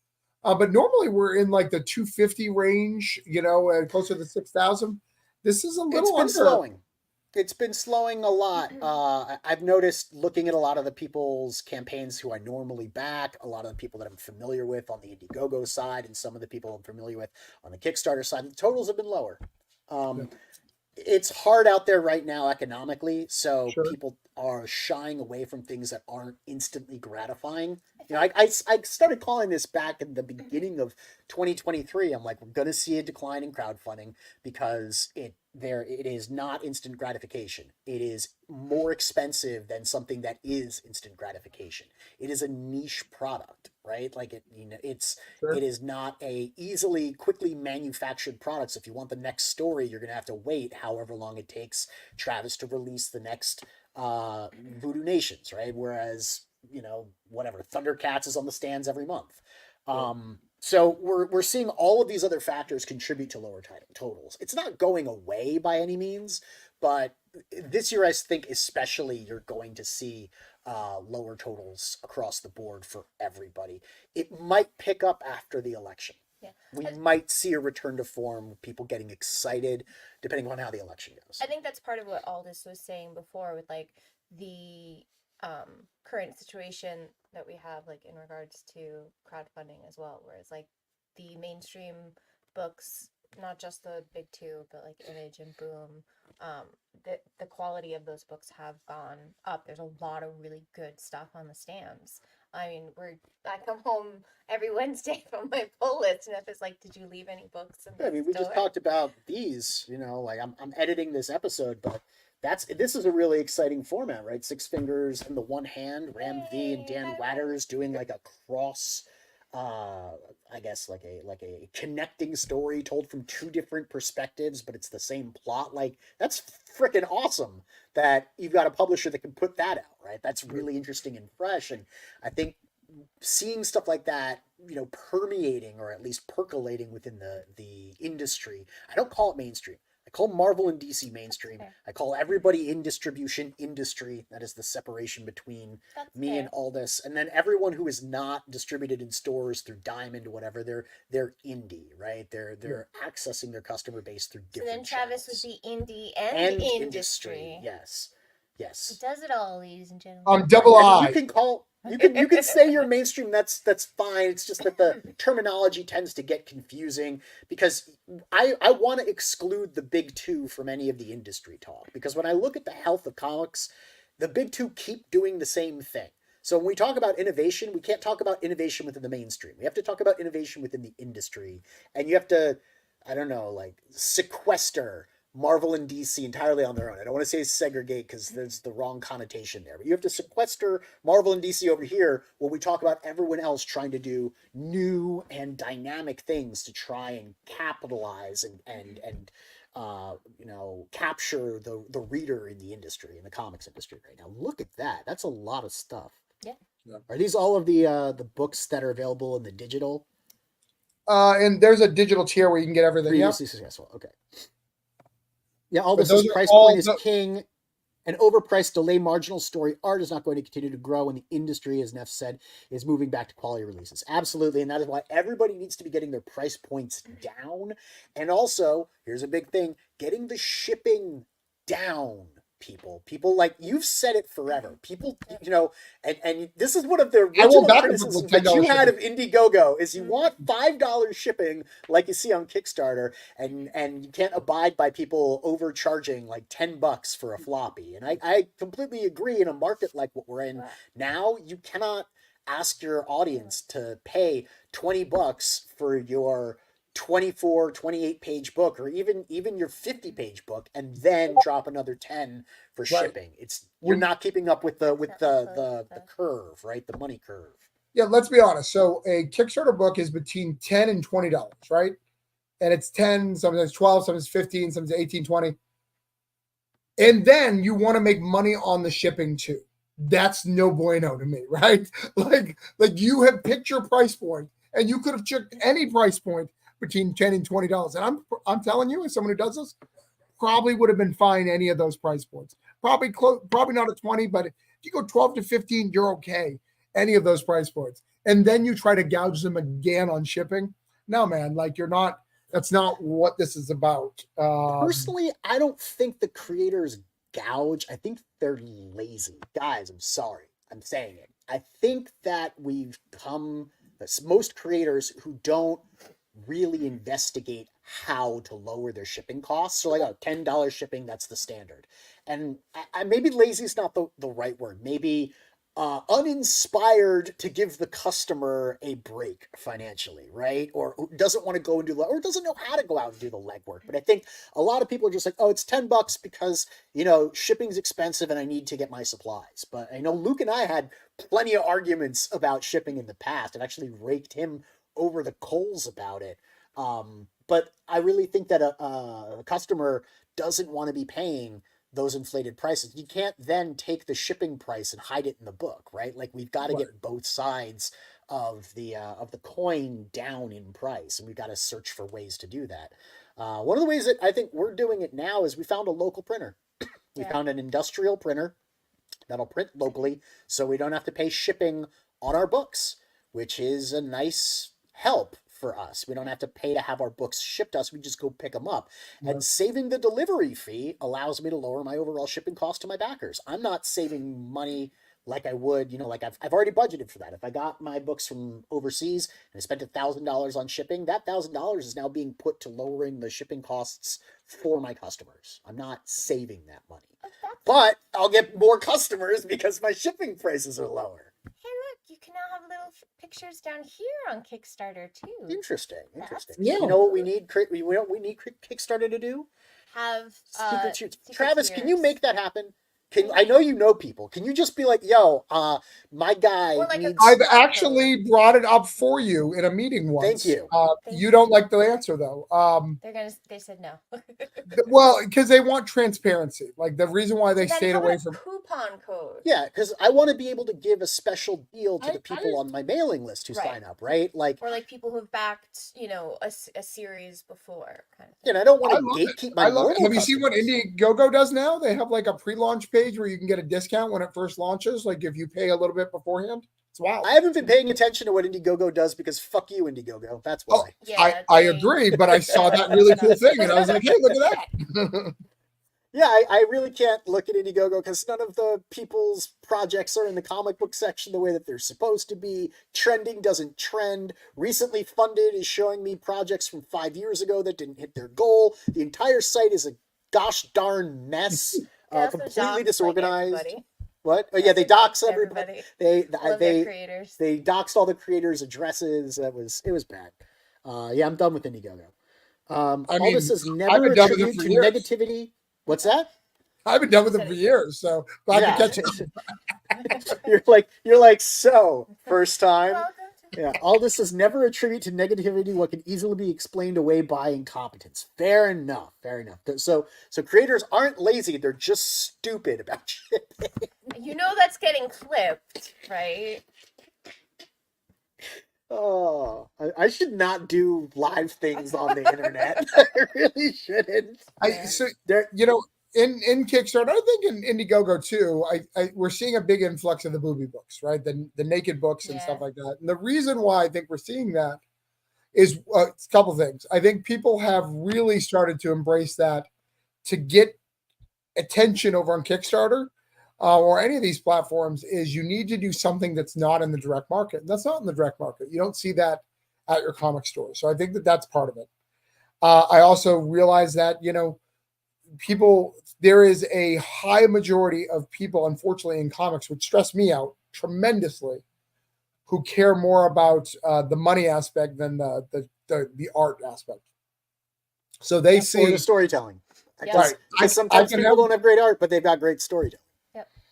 but normally we're in like the 250 range. Closer to 6,000. This is a little under. Slowing. It's been slowing a lot. I've noticed, looking at a lot of the people's campaigns who I normally back, a lot of the people that I'm familiar with on the Indiegogo side, and some of the people I'm familiar with on the Kickstarter side, the totals have been lower. It's hard out there right now economically, so people are shying away from things that aren't instantly gratifying. I started calling this back in the beginning of 2023. I'm like, we're going to see a decline in crowdfunding because it is not instant gratification. It is more expensive than something that is instant gratification. It is a niche product, right? Like it is not a quickly manufactured product. So if you want the next story, you're going to have to wait however long it takes Travis to release the next Voodoo Nations, right? Whereas, whatever, Thundercats is on the stands every month. So we're seeing all of these other factors contribute to lower totals. It's not going away by any means, but this year I think especially you're going to see lower totals across the board for everybody. It might pick up after the election. we might see a return to form, people getting excited, depending on how the election goes. I think that's part of what Aldous was saying before with like the current situation that we have like in regards to crowdfunding as well, whereas like the mainstream books, not just the big two, but like Image and Boom, the quality of those books have gone up. There's a lot of really good stuff on the stands. I mean, I come home every Wednesday from my pull list, and if it's like, did you leave any books in the I mean, we just store? talked about these, like I'm editing this episode, but this is a really exciting format, right? Six Fingers in the one hand, Ram V and Dan Watters doing like a cross, I guess like a connecting story told from two different perspectives, but it's the same plot. Like that's freaking awesome that you've got a publisher that can put that out, right? That's really interesting and fresh, and I think seeing stuff like that, permeating or at least percolating within the industry. I don't call it mainstream. I call Marvel and DC mainstream. I call everybody in distribution industry. That is the separation between me and all this. And then everyone who is not distributed in stores through Diamond or whatever, they're indie, right? They're accessing their customer base through different. So then Travis would be indie and industry. Yes. He does it all, ladies and gentlemen. I'm double I. You can say you're mainstream. That's fine. It's just that the terminology tends to get confusing because I want to exclude the big two from any of the industry talk, because when I look at the health of comics, the big two keep doing the same thing. So when we talk about innovation, we can't talk about innovation within the mainstream. We have to talk about innovation within the industry, and you have to, I don't know, like sequester Marvel and DC entirely on their own. I don't want to say segregate because there's the wrong connotation there. But you have to sequester Marvel and DC over here when we talk about everyone else trying to do new and dynamic things to try and capitalize and capture the reader in the industry, in the comics industry right now. Look at that. That's a lot of stuff. Yeah. Are these all of the books that are available in the digital? And there's a digital tier where you can get everything. Previously successful. Okay. Yeah, all this price point is king. An overpriced delay marginal story art is not going to continue to grow, and the industry, as Neff said, is moving back to quality releases. Absolutely, and that is why everybody needs to be getting their price points down. And also, here's a big thing, getting the shipping down, people. People, like, you've said it forever. People, and this is one of the original criticisms that you had of Indiegogo, is you want $5 shipping like you see on Kickstarter, and you can't abide by people overcharging like $10 for a floppy. And I completely agree. In a market like what we're in now, you cannot ask your audience to pay $20 for your 24, 28 page book, or even your 50-page book, and then drop another 10 for shipping. You're not keeping up with the curve, right? The money curve. Yeah, let's be honest. So a Kickstarter book is between $10 and $20, right? And it's 10, sometimes 12, sometimes 15, sometimes 18, 20. And then you want to make money on the shipping too. That's no bueno to me, right? Like you have picked your price point, and you could have checked any price point between $10 and $20. And I'm telling you, as someone who does this, probably would have been fine any of those price points. Probably not at 20, but if you go 12 to 15, you're okay. Any of those price points. And then you try to gouge them again on shipping. No, man, like that's not what this is about. Personally, I don't think the creators gouge. I think they're lazy. Guys, I'm sorry. I'm saying it. I think that we've come, most creators who don't really investigate how to lower their shipping costs. So like $10 shipping, that's the standard. And maybe lazy is not the right word. Maybe uninspired to give the customer a break financially, right? Or doesn't want to go and do, or doesn't know how to go out and do the legwork. But I think a lot of people are just like, oh, it's $10 because, shipping's expensive and I need to get my supplies. But I know Luke and I had plenty of arguments about shipping in the past. I've actually raked him over the coals about it. But I really think that a customer doesn't want to be paying those inflated prices. You can't then take the shipping price and hide it in the book, right? Like we've got to get both sides of the coin down in price, and we've got to search for ways to do that. One of the ways that I think we're doing it now is we found a local printer. We found an industrial printer that'll print locally, so we don't have to pay shipping on our books, which is a nice help for us. We don't have to pay to have our books shipped to us. We just go pick them up. Yeah. And saving the delivery fee allows me to lower my overall shipping cost to my backers. I'm not saving money like I would, like I've already budgeted for that. If I got my books from overseas and I spent $1,000 on shipping, that $1,000 is now being put to lowering the shipping costs for my customers. I'm not saving that money. But I'll get more customers because my shipping prices are lower. Hey, look, you can now have little pictures down here on Kickstarter too. Interesting. Yeah. You know what we need? We need Kickstarter to do? Have Secret shoots. secret Travis, can you tiers. make that happen? I know you know people. Can you just be like, yo, my guy Or like a needs. I've coupon actually brought it up for you in a meeting once. Thank you. Thank You you. don't like the answer though. They said no. Well, because they want transparency. Like the reason why they Then stayed how away about from. coupon code. Yeah, because I want to be able to give a special deal to I- the people I- on my mailing list who Right. sign up, right? Like, Or like people who've backed, a series before kind of thing. and I don't want I to love it. gatekeep my I love it. normal Have you seen what customers. Indiegogo does now? They have like a pre-launch page where you can get a discount when it first launches. Like if you pay a little bit beforehand, it's wild. I haven't been paying attention to what Indiegogo does because fuck you, Indiegogo. That's Oh, why. Yeah, I they- agree, but I saw that really cool thing and I was like, hey, look at that. Yeah, I really can't look at Indiegogo because none of the people's projects are in the comic book section the way that they're supposed to be. Trending doesn't trend. Recently funded is showing me projects from 5 years ago that didn't hit their goal. The entire site is a gosh darn mess, They also completely dox, like, disorganized. everybody. What? Oh yeah, they dox dox everybody. everybody. Love their They creators. they doxed all the creators' addresses. It was bad. Yeah, I'm done with Indiegogo. I All mean, this is I've never been done with it attribute for to years. negativity. What's that? I've been done with it for years, so glad Yeah. to catch it. you're like, so first time. Welcome to Yeah, all this is never attribute to negativity what can easily be explained away by incompetence. Fair enough. So creators aren't lazy, they're just stupid about shit. that's getting clipped, right? Oh, I should not do live things on the internet. I really shouldn't. So There, in Kickstarter, I think in Indiegogo too, we're seeing a big influx of the booby books, right? The naked books and stuff Yeah. like that. And the reason why I think we're seeing that is a couple things. I think people have really started to embrace that to get attention over on Kickstarter or any of these platforms. Is you need to do something that's not in the direct market. And that's not in the direct market. You don't see that at your comic store. So I think that that's part of it. I also realize that people, there is a high majority of people, unfortunately, in comics, which stress me out tremendously, who care more about the money aspect than the art aspect. So they or see the storytelling. Yeah. right. Because sometimes can people have- don't have great art, but they've got great storytelling.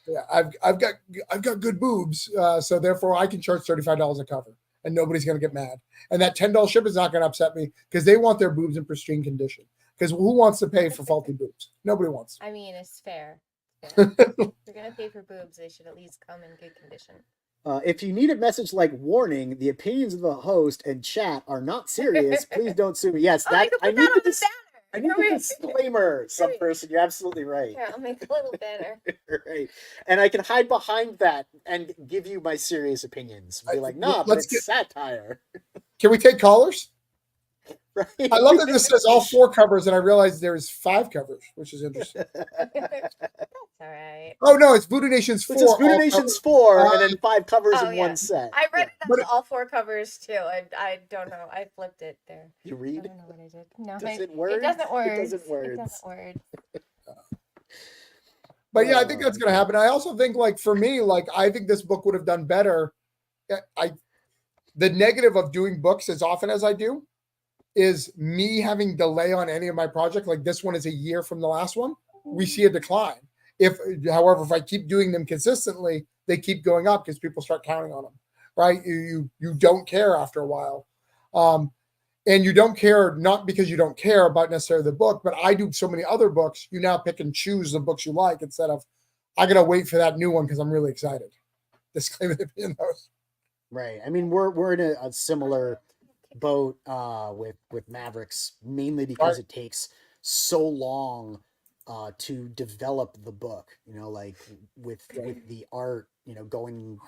Yeah, I've got good boobs, so therefore I can charge $35 a cover, and nobody's gonna get mad. And that $10 ship is not gonna upset me because they want their boobs in pristine condition. Because who wants to pay for faulty boobs? Nobody wants. I mean, it's fair. If you're gonna pay for boobs, they should at least come in good condition. If you need a message like warning, the opinions of the host and chat are not serious. Please don't sue me. Yes, I can put that on the banner. I need the disclaimer. Some person, you're absolutely right. Here, I'll make a little banner. Right, and I can hide behind that and give you my serious opinions. Be like, nah, but Let's it's satire. Can we take callers? Right. I love that this says all 4 covers, and I realized there's 5 covers, which is interesting. That's all right. Oh no, it's Voodoo Nations 4. Which is Voodoo all Nations covers. 4, and then 5 covers Oh, in yeah. one set. I read it But as all 4 covers too. I don't know. I flipped it there. You I read? don't know what I did. No, Does it it words? doesn't words. It doesn't It words. doesn't word. But yeah, I think that's going to happen. I also think, like, for me, like, I think this book would have done better. The negative of doing books as often as I do is me having delay on any of my project. Like this one is a year from the last one. We see a decline. However, if I keep doing them consistently, they keep going up because people start counting on them, right? You don't care after a while. And you don't care, not because you don't care about necessarily the book, but I do so many other books. You now pick and choose the books you like instead of, I got to wait for that new one because I'm really excited. Disclaimer in those. Right. I mean, we're in a similar boat with Mavericks, mainly because it takes so long to develop the book. Like with the art, going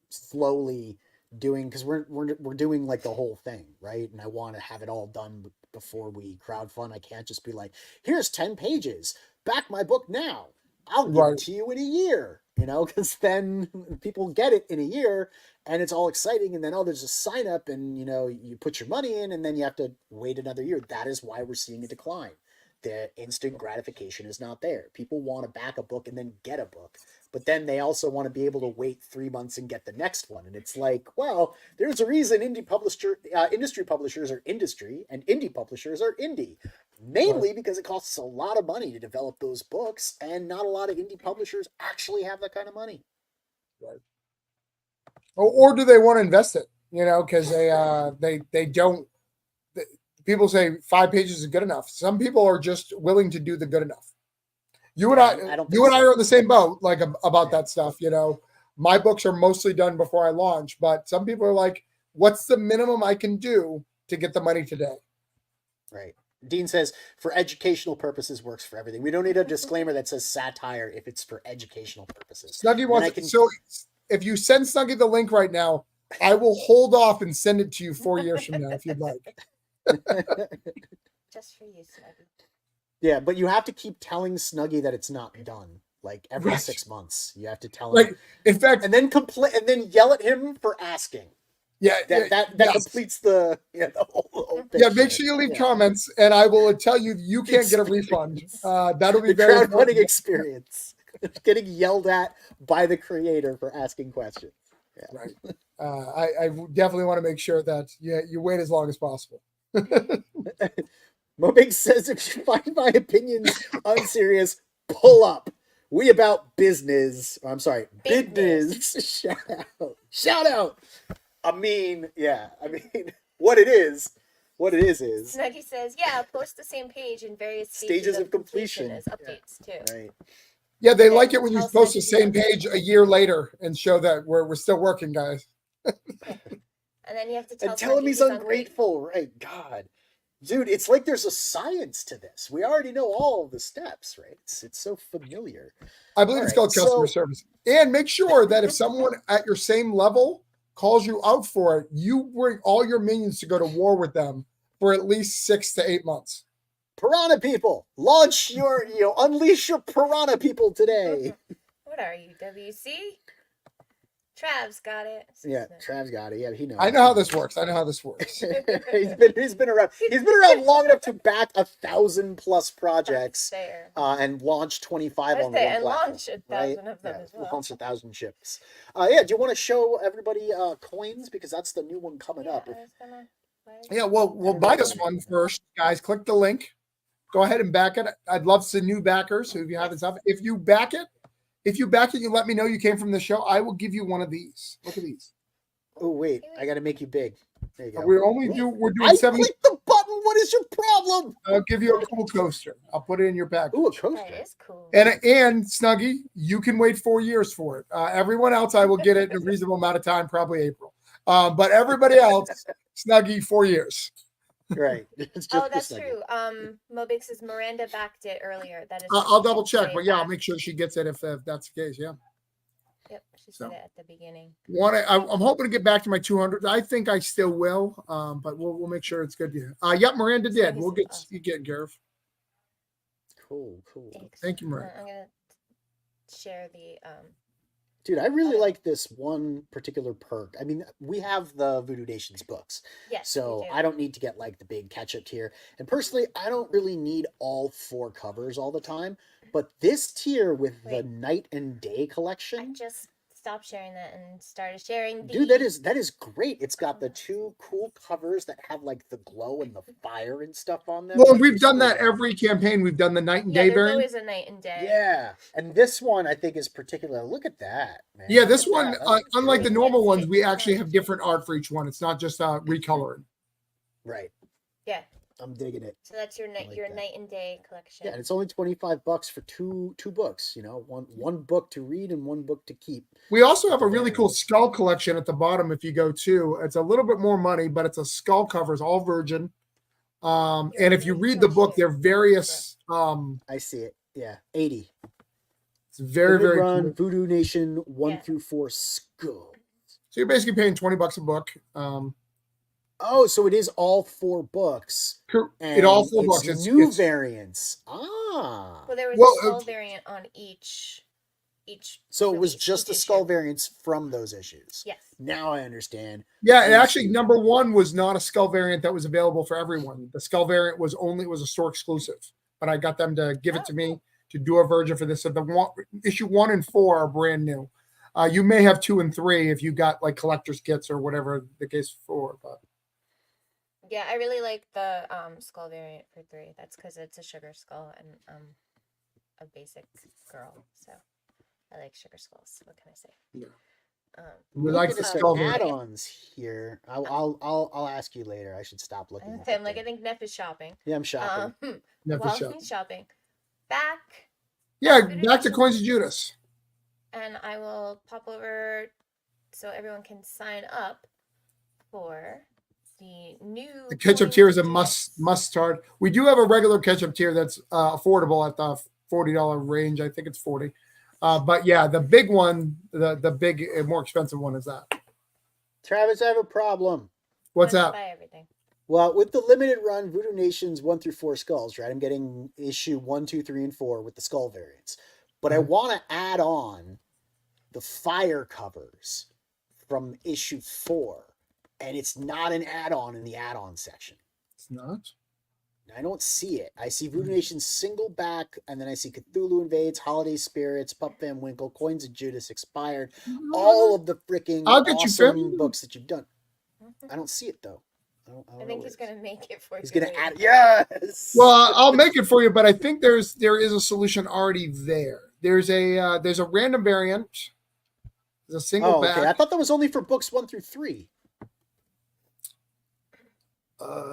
slowly doing, because we're doing like the whole thing, right? And I want to have it all done before we crowdfund. I can't just be like, here's 10 pages, back my book now. I'll give Right. it to you in a year, because then people get it in a year and it's all exciting. And then, oh, there's a sign up and, you put your money in and then you have to wait another year. That is why we're seeing a decline. The instant gratification is not there. People want to back a book and then get a book, but then they also want to be able to wait 3 months and get the next one. And it's like, well, there's a reason industry publishers are industry and indie publishers are indie, mainly because it costs a lot of money to develop those books, and not a lot of indie publishers actually have that kind of money. Right. Or do they want to invest it? Because they don't. People say 5 pages is good enough. Some people are just willing to do the good enough. You and I are in the same boat, like about that stuff. My books are mostly done before I launch, but some people are like, "What's the minimum I can do to get the money today?" Right. Dean says, for educational purposes, works for everything. We don't need a disclaimer that says satire if it's for educational purposes. Snuggie wants so if you send Snuggie the link right now, I will hold off and send it to you 4 years from now if you'd like. Just for you, Snuggie. Yeah, but you have to keep telling Snuggie that it's not done. Like every 6 months, you have to tell him. In fact, and then complain, and then yell at him for asking. Yeah, that completes the whole yeah. Make sure you leave comments, and I will tell you you can't get a refund. That'll be very crowdfunding experience. Getting yelled at by the creator for asking questions. Yeah. Right. I definitely want to make sure that you wait as long as possible. Mobig says, if you find my opinions unserious, pull up. We about business. I'm sorry, business. Shout out. What it is is. Snuggie says, yeah, post the same page in various stages of completion as updates too. Right. Yeah, they like it when you post the same page a year later and show that we're still working, guys. And then you have to tell him he's ungrateful. Right. God. Dude, it's like there's a science to this. We already know all of the steps, right? It's so familiar. I believe it's called customer service. And make sure that if someone at your same level calls you out for it, you bring all your minions to go to war with them for at least 6 to 8 months. Piranha people, unleash your piranha people today. What are you, WC? Trav's got it. Yeah, Trav's got it. Yeah, he knows. I know how this works. He's been around. He's been around long enough to back 1,000+ projects and launch 25 on the one and platform, launch 1,000 of them as well. Launch 1,000 ships. Do you want to show everybody coins, because that's the new one coming up? We'll buy this one first, guys. Click the link. Go ahead and back it. I'd love some new backers. So if you have stuff, if you back it, you let me know you came from the show. I will give you one of these. Look at these. Oh wait, I got to make you big. There you go. We're doing I 7. Click the button. What is your problem? I'll give you a cool coaster. I'll put it in your package. Ooh, a coaster. That is cool. And Snuggie, you can wait 4 years for it. Everyone else, I will get it in a reasonable amount of time, probably April. But everybody else, Snuggie, 4 years. Right. That's true. Mobig says Miranda backed it earlier. That is. I'll double check, but I'll make sure she gets it if that's the case. Yeah. Yep, she said it at the beginning. I'm hoping to get back to my 200. I think I still will, but we'll make sure it's good. Yep, Miranda did. We'll get you getting care of. Cool. Thank you, Miranda. I'm gonna share the Dude, I really like this one particular perk. I mean, we have the Voodoo Nations books. Yes. So I don't need to get like the big catch-up tier. And personally, I don't really need all 4 covers all the time. But this tier with the Night and Day collection. I just stopped sharing that and started sharing the... Dude, that is great. It's got the 2 cool covers that have like the glow and the fire and stuff on them. Well, we've done that every campaign. We've done the Night and Day there's variant. always a Night and Day. Yeah. And this one I think is particular. Look at that, man. Yeah, this one, unlike the normal ones, we actually have different art for each one. It's not just recoloring. Right. Yeah. I'm digging it. So that's your Night and Day collection. Yeah, and it's only $25 for two books. One book to read and one book to keep. We also have a really cool skull collection at the bottom. If you go to, it's a little bit more money, but it's a skull covers, all virgin. And if you read the book, there are various. I see it. Yeah, 80. It's very run cool. Voodoo Nation 1 through 4 skull. So you're basically paying $20 a book. Oh, so it is all 4 books. It all 4 it's books. New variants. Ah. Well, there was Well, a skull variant on each. So it was release, just each the skull issue. variants from those issues. Yes. Now I understand. Yeah, and I actually, see. number 1 was not a skull variant that was available for everyone. The skull variant was a store exclusive, but I got them to give it to me to do a version for this. So issue 1 and 4 are brand new. You may have 2 and 3 if you got like collector's kits or whatever the case for. But Yeah, I really like the skull variant for 3. That's because it's a sugar skull and a basic girl, so I like sugar skulls. What can I say? Yeah. We like like the the skull variant. add-ons here. I'll ask you later. I should stop looking. at I'm the like, I thing. think Neff is shopping. Yeah, I'm shopping. Neff is While shopping. he's shopping, back, yeah, Voodoo back to Nation. Coins of Judas. and I will pop over so everyone can sign up for the new. The ketchup Coins tier is a of must Judas. start. We do have a regular ketchup tier that's affordable at the $40 range. I think it's 40. But yeah, the big one, the big more expensive one is that. Travis, I have a problem. What's I have that? to buy everything. Well, with the limited run Voodoo Nation's 1 through 4 skulls, right? I'm getting issue 1, 2, 3, and 4 with the skull variants. But I want to add on the fire covers from issue 4. And it's not an add-on in the add-on section. It's not. I don't see it. I see Voodoo Nation's single back, and then I see Cthulhu Invades, Holiday Spirits, Pup Van Winkle, Coins of Judas, Expired. All of the freaking I'll get you, awesome Finn. books that you've done. I don't see it, though. I don't I know think where he's it is. gonna make it for you. He's gonna later. add. Yes. Well, I'll make it for you, but I think there is a solution already there. There's a random variant. There's a single Oh, back. okay. I thought that was only for books 1 through 3.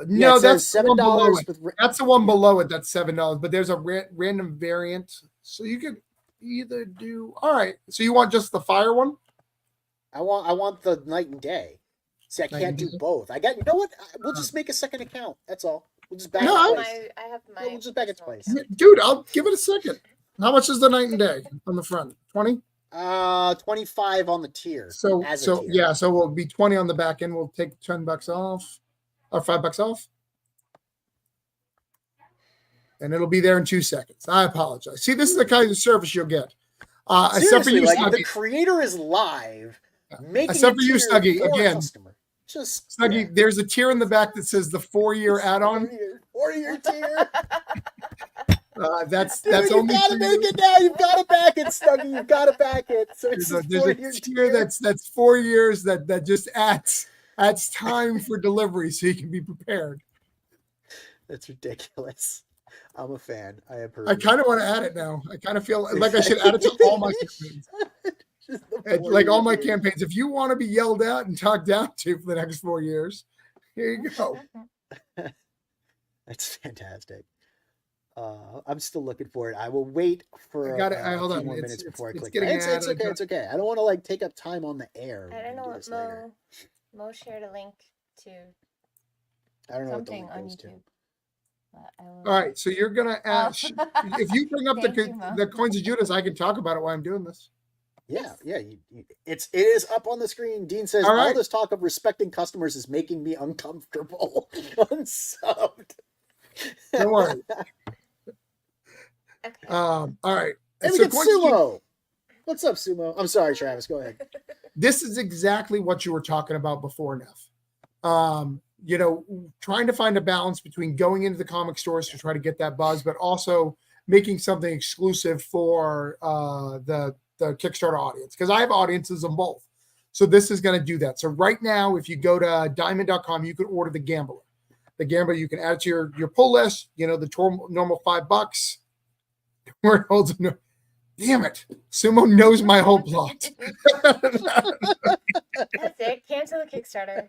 No, it that's says the one below $7 it. with. That's the one below it. That's $7. But there's a random variant, so you could either do. All right. So you want just the fire one? I want the night and day. See, I Night can't and do day? both. You know what? We'll just make a second account. That's all. We'll just back No, it I- twice. I have my. We'll just back it personal twice. account. Dude, I'll give it a second. How much is the night and day on the front? 20? 25 on the tier. So as a so tier. yeah, so we'll be 20 on the back end. We'll take $10 off or $5 off. And it'll be there in 2 seconds. I apologize. See, this is the kind of service you'll get. Except for Seriously, you, like the Snuggie. creator is live, making Except a for you, tier Snuggie, for a again. customer. Just Snuggie, there's a tier in the back that says the 4-year add-on. 4-year tier. That's Dude, you only gotta for make you. it now. You've got to back it, Snuggie. You've got to back it. So it's There's a a 4-year tier that's 4 years that just adds time for delivery so you can be prepared. That's ridiculous. I'm a fan. I approve. I kind of want to add it now. I kind of feel like I should add it to all my campaigns. Just the Like all 4-year my tier. campaigns. If you want to be yelled at and talked down to for the next 4 years, here you go. That's fantastic. I'm still looking for it. I will wait for I got it. a Hold few on. more It's- minutes it's- before it's I click. getting It's added. okay. It's okay. I don't want to like take up time on the air. I We don't can know do what this later. Mo shared a link to I don't know what the something link on goes to. YouTube. But I will... All right. So you're gonna add. If you bring up Thank you, Mo. the Coins of Judas, I can talk about it while I'm doing this. Yeah, yeah. It is up on the screen. Dean says All all right. this talk of respecting customers is making me uncomfortable. Unsubbed. Don't worry. Okay. All right. And we So get Coins of Judas- Sumo. What's up, Sumo? I'm sorry, Travis. Go ahead. This is exactly what you were talking about before, Neff. Trying to find a balance between going into the comic stores to try to get that buzz, but also making something exclusive for the Kickstarter audience, because I have audiences on both. So this is going to do that. So right now, if you go to diamond.com, you can order the Gambler. The Gambler, you can add it to your pull list, the normal $5. Where it holds damn it. Sumo knows my whole plot. That's it. Cancel the Kickstarter.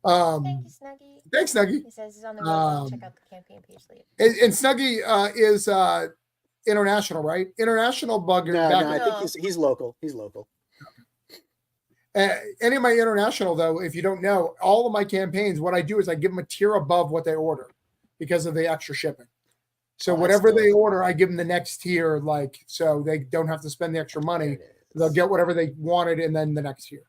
Thank you, Snuggie. Thanks, Snuggie. He says he's on the road. Check out the campaign page later. And Snuggie is international, right? International bugger. No, back- I think he's local. He's local. Any of my international, though, if you don't know, all of my campaigns, what I do is I give them a tier above what they order because of the extra shipping. So Oh, that's whatever they dope. order, I give them the next tier, so they don't have to spend the extra There money. it They'll get whatever they wanted, and then the next year.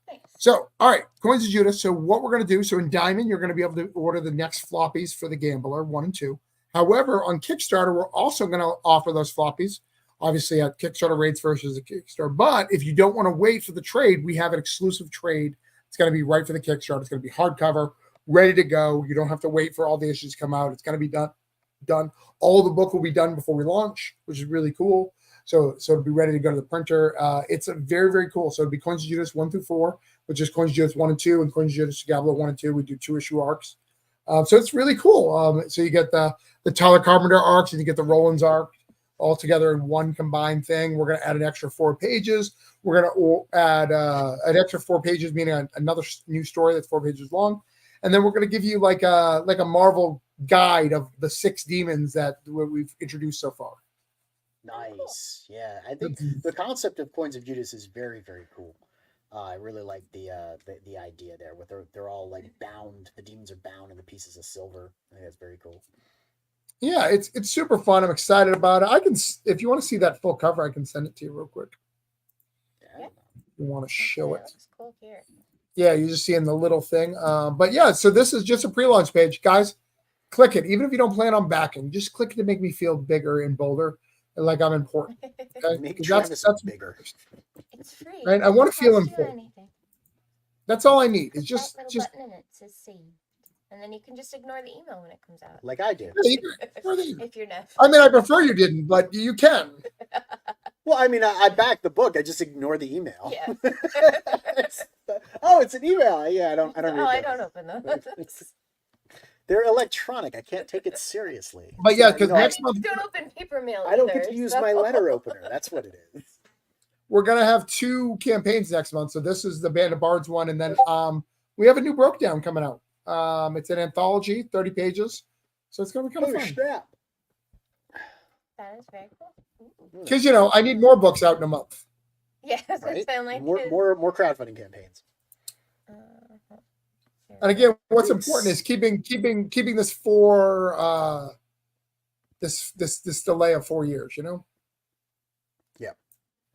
Nice. So, all right, Coins of Judas. So, what we're going to do, so in Diamond, you're going to be able to order the next floppies for the Gambler 1 and 2. However, on Kickstarter, we're also going to offer those floppies, obviously at Kickstarter rates versus the Kickstarter. But if you don't want to wait for the trade, we have an exclusive trade. It's going to be right for the Kickstarter. It's going to be hardcover, ready to go. You don't have to wait for all the issues to come out. It's going to be done. All the book will be done before we launch, which is really cool. So it'll be ready to go to the printer. It's a very, very cool. So it'll be Coins of Judas 1 through 4, which is Coins of Judas 1 and 2, and Coins of Judas Gablo 1 and 2. We do 2-issue arcs. So it's really cool. So you get the Tyler Carpenter arcs, and you get the Rollins arc all together in one combined thing. We're going to add an extra 4 pages. We're going to add an extra 4 pages, meaning another new story that's 4 pages long. And then we're going to give you like a Marvel guide of the 6 demons that we've introduced so far. Nice. Yeah, I think the concept of Coins of Judas is very, very cool. I really like the idea there, with they're all like bound. The demons are bound in the pieces of silver. I think that's very cool. Yeah, it's super fun. I'm excited about it. I can, if you want to see that full cover, I can send it to you real quick. Yeah. If you want to show it. Looks cool here. Yeah, you're just seeing the little thing. But yeah, so this is just a pre-launch page, guys. Click it, even if you don't plan on backing. Just click it to make me feel bigger and bolder, and like I'm important. Okay, Make 'cause Travis that's bigger. It's free. Right, I wanna It feel doesn't cost you important. anything. That's all I need. It's Click just that little just. button and it says saved. And then you can just ignore the email when it comes out. Like I do. Yeah, you can ignore the email. If you're Neff. I mean, I prefer you didn't, but you can. Well, I mean, I backed the book. I just ignore the email. Yeah. Oh, it's an email. Yeah, I don't read I those. don't open those. They're electronic. I can't take it seriously. But yeah, So, because you know, next month Don't open paper mail. I don't get either, to use so- my letter opener. That's what it is. we're gonna have 2 campaigns next month. So this is the Band of Bards one, and then we have a new Broke Down coming out. It's an anthology, 30 pages. So it's gonna be kind of Oh, fun. snap. That is very cool. Ooh. Because I need more books out in a month. Yeah, does Right? it sound like more it? more crowdfunding campaigns. And again, what's Thanks. important is keeping this for this delay of 4 years.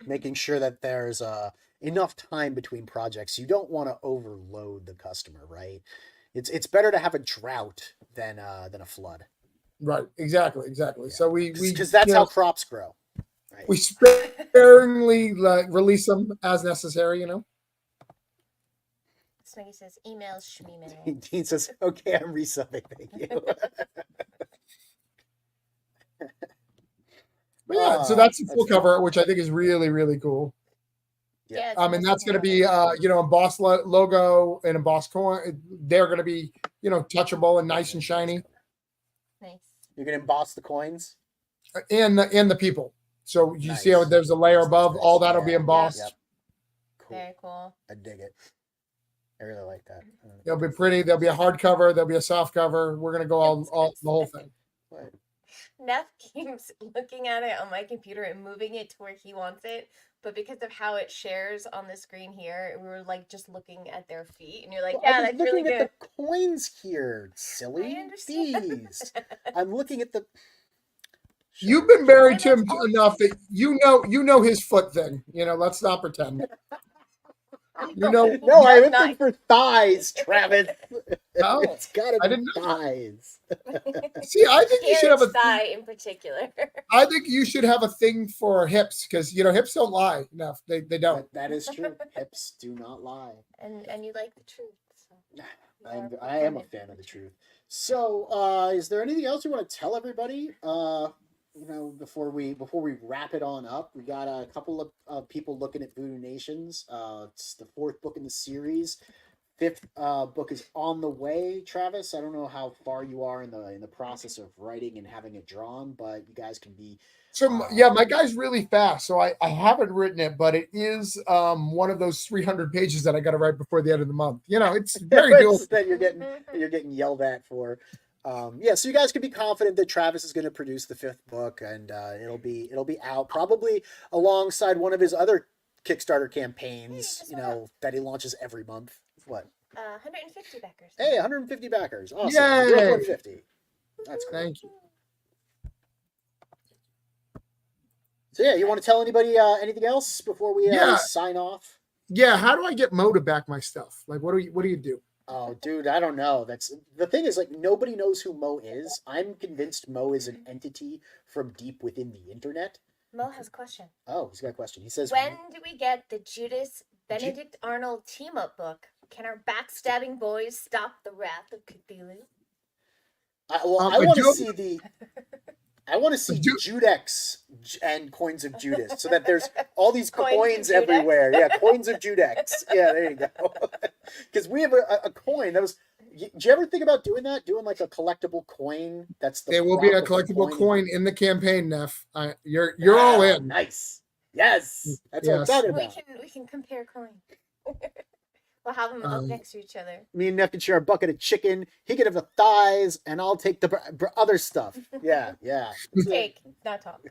Making sure that there's enough time between projects. You don't want to overload the customer, right? It's better to have a drought than a flood. Right. Exactly. Yeah. So we Because that's how crops grow. Right? we sparingly release them as necessary. Snuggy says emails, shmeemail. Dean says, "Okay, I'm resubbing. Thank you." But yeah, so that's the full cover, which I think is really, really cool. Yeah. And that's going to be embossed logo and embossed coin. They're going to be touchable and nice and shiny, Nice. You can emboss the coins. and the people. So you see Nice. how there's a layer Nice, above. nice. All that'll be Yeah. embossed. Yep. Cool. Very cool. I dig it. I really like that. They'll be pretty. There'll be a hardcover. There'll be a soft cover. We're gonna go all the whole thing. What? Neff keeps looking at it on my computer and moving it to where he wants it, but because of how it shares on the screen here, we were like just looking at their feet, and you're like, Well, yeah, I was that's really looking good. at the coins here, silly. I understand. These. I'm looking at the. You've been married to him And that's all- enough that you know his foot thing. Let's not pretend. No, I That's haven't not- been for thighs, Travis. No, It's gotta I be didn't know. thighs. See, I think you should have Garrett's a. thigh in particular. I think you should have a thing for hips because hips don't lie enough. They don't. That is true. Hips do not lie. and you like the truth. So. I am a fan of the truth. So, is there anything else you want to tell everybody? Before we wrap it on up, we got a couple of people looking at Voodoo Nations. It's the 4th book in the series. 5th book is on the way. Travis, I don't know how far you are in the process of writing and having it drawn, but you guys can be. So yeah, my guy's really fast, so I haven't written it, but it is one of those 300 pages that I got to write before the end of the month. It's very doable. that you're getting yelled at for. So you guys can be confident that Travis is going to produce the 5th book, and it'll be out probably alongside one of his other Kickstarter campaigns. That he launches every month. What? 150 backers. Hey, 150 backers. Awesome. Yay! You're up 150. That's cool. Thank you. So yeah, you want to tell anybody anything else before we Yeah. sign off? Yeah, how do I get Mo to back my stuff? Like, what do you do? Oh, dude, I don't know. That's the thing is like nobody knows who Mo is. I'm convinced Mo is an entity from deep within the internet. Mo has a question. Oh, he's got a question. He says, When do we get the Judas Benedict Arnold team up book? Can our backstabbing boys stop the wrath of Cthulhu? I I want to do- see the. I want to see do- Judex and coins of Judas, so that there's all these Coins of coins Judex? everywhere. Yeah, coins of Judex. Yeah, there you go. Because we have a coin that was. Did you ever think about doing that? Doing like a collectible coin? That's the. There will be a prop of the collectible coin in the campaign, Neff. You're Ah, all in. Nice. Yes, that's what I'm Yes. talking We about. can compare coins. We'll have them up next to each other. Me and Neff can share a bucket of chicken. He can have the thighs, and I'll take the other stuff. Yeah, yeah. Take, not talk.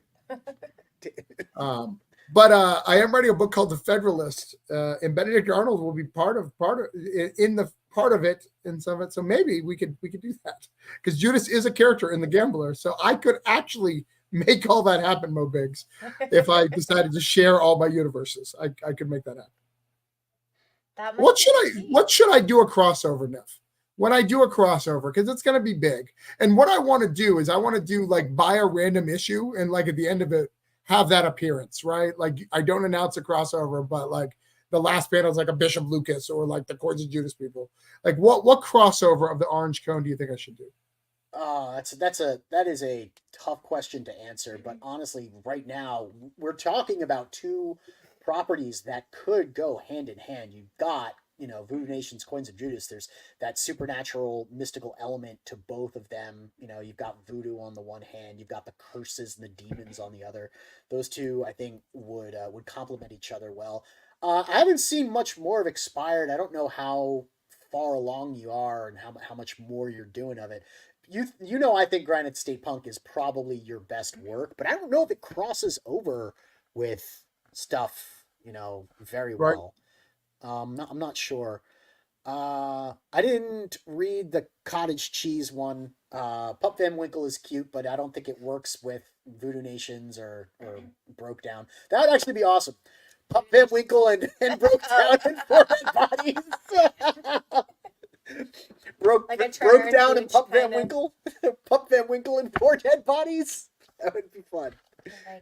But I am writing a book called The Federalist, and Benedict Arnold will be part of it in some of it. So maybe we could do that because Judas is a character in The Gambler. So I could actually make all that happen, Mo Biggs, if I decided to share all my universes. I could make that happen. That What should I do a crossover, Neff? When I do a crossover, because it's going to be big. And what I want to do is I want to do like buy a random issue and like at the end of it have that appearance, right? Like I don't announce a crossover, but like the last panel is like a Bishop Lucas or like the Coins of Judas people. Like what crossover of the Orange Cone do you think I should do? Oh, that is a tough question to answer. But honestly, right now we're talking about two properties that could go hand in hand. You've got Voodoo Nation's Coins of Judas. There's that supernatural, mystical element to both of them. You've got voodoo on the one hand, you've got the curses and the demons on the other. Those two, I think, would complement each other well. I haven't seen much more of Expired. I don't know how far along you are and how much more you're doing of it. I think Granite State Punk is probably your best work, but I don't know if it crosses over with stuff, very Right. well. I'm not sure. I didn't read the cottage cheese one. Pup Van Winkle is cute, but I don't think it works with Voodoo Nations or Broke Down. That would actually be awesome. Pup Van Winkle and Broke Down and Four Dead Bodies. broke Like a broke Turner Down and and Hooch Pup Van kind of. Winkle. Pup Van Winkle and Four Dead Bodies. That would be fun.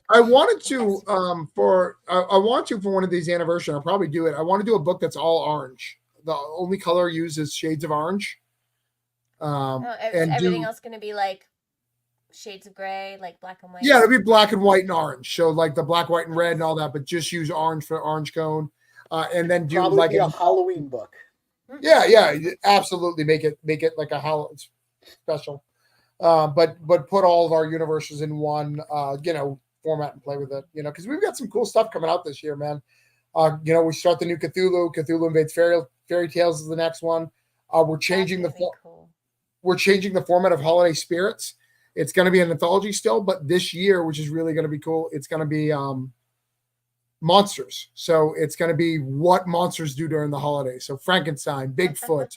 I wanted to for one of these anniversaries. I'll probably do it. I want to do a book that's all orange. The only color used is shades of orange. Oh, And everything else going to be like shades of gray, like black and white. Yeah, it'll be black and white and orange. So like the black, white, and red and all that, but just use orange for Orange Cone, and then do Probably like be a Halloween book. yeah, absolutely make it like a Halloween special. But put all of our universes in one format and play with it. Because we've got some cool stuff coming out this year, man. We start the new Cthulhu Invades Fairy Tales is the next one. We're changing we're changing the format of Holiday Spirits. It's going to be an anthology still, but this year, which is really going to be cool, it's going to be monsters. So it's going to be what monsters do during the holidays. So Frankenstein, Bigfoot,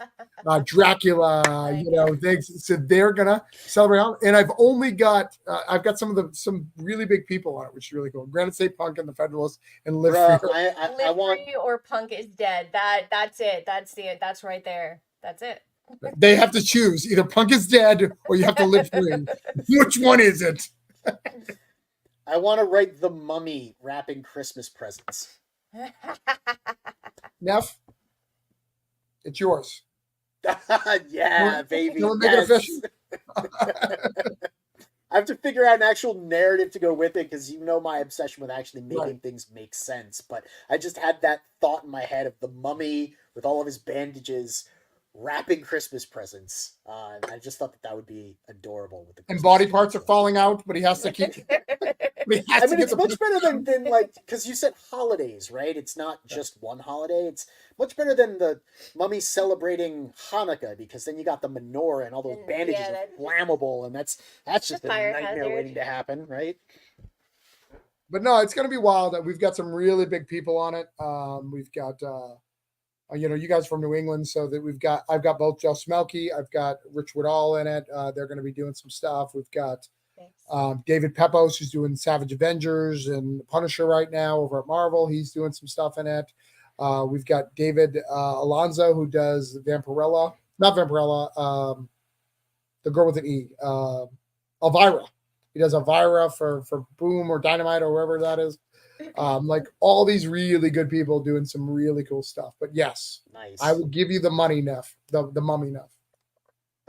Dracula, things. So they're going to celebrate. And I've got some really big people on it, which is really cool. Granite State Punk and the Federalists and Live Free. I want Free or Punk is Dead. That's it. That's right there. That's it. They have to choose. Either Punk is dead or you have to live free. Which one is it? I want to write The Mummy wrapping Christmas presents. Neff, it's yours. Yeah, baby. Make it official. I have to figure out an actual narrative to go with it because my obsession with actually making things make sense. But I just had that thought in my head of the Mummy with all of his bandages wrapping Christmas presents. And I just thought that would be adorable. With the and body parts are falling out, but he has to keep. It's much better than like, because you said holidays, right? It's not just one holiday. It's much better than the Mummy celebrating Hanukkah, because then you got the menorah and all those bandages are flammable, and that's just a nightmare waiting to happen, right? But no, it's going to be wild. We've got some really big people on it. We've got, you guys from New England, so that I've got both Joe Smelky, I've got Rich Woodall in it. They're going to be doing some stuff. We've got David Pepos, who's doing Savage Avengers and Punisher right now over at Marvel. He's doing some stuff in it. We've got David Alonzo, who does Vampirella. Not Vampirella. The girl with an E. Elvira. He does Elvira for Boom or Dynamite or wherever that is. Like all these really good people doing some really cool stuff. But yes, Nice. I will give you the money, Neff. The mummy Neff.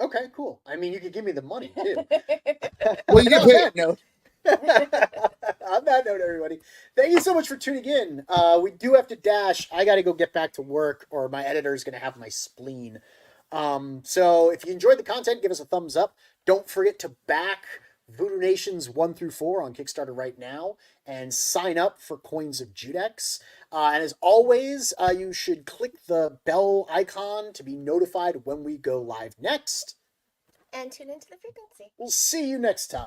Okay, cool. I mean, you could give me the money too. Well, you get on paid. that note, on that note, everybody, thank you so much for tuning in. We do have to dash. I got to go get back to work, or my editor is going to have my spleen. So if you enjoyed the content, give us a thumbs up. Don't forget to back Voodoo Nations 1 through 4 on Kickstarter right now and sign up for Coins of Judex. And as always, you should click the bell icon to be notified when we go live next. And tune into the frequency. We'll see you next time.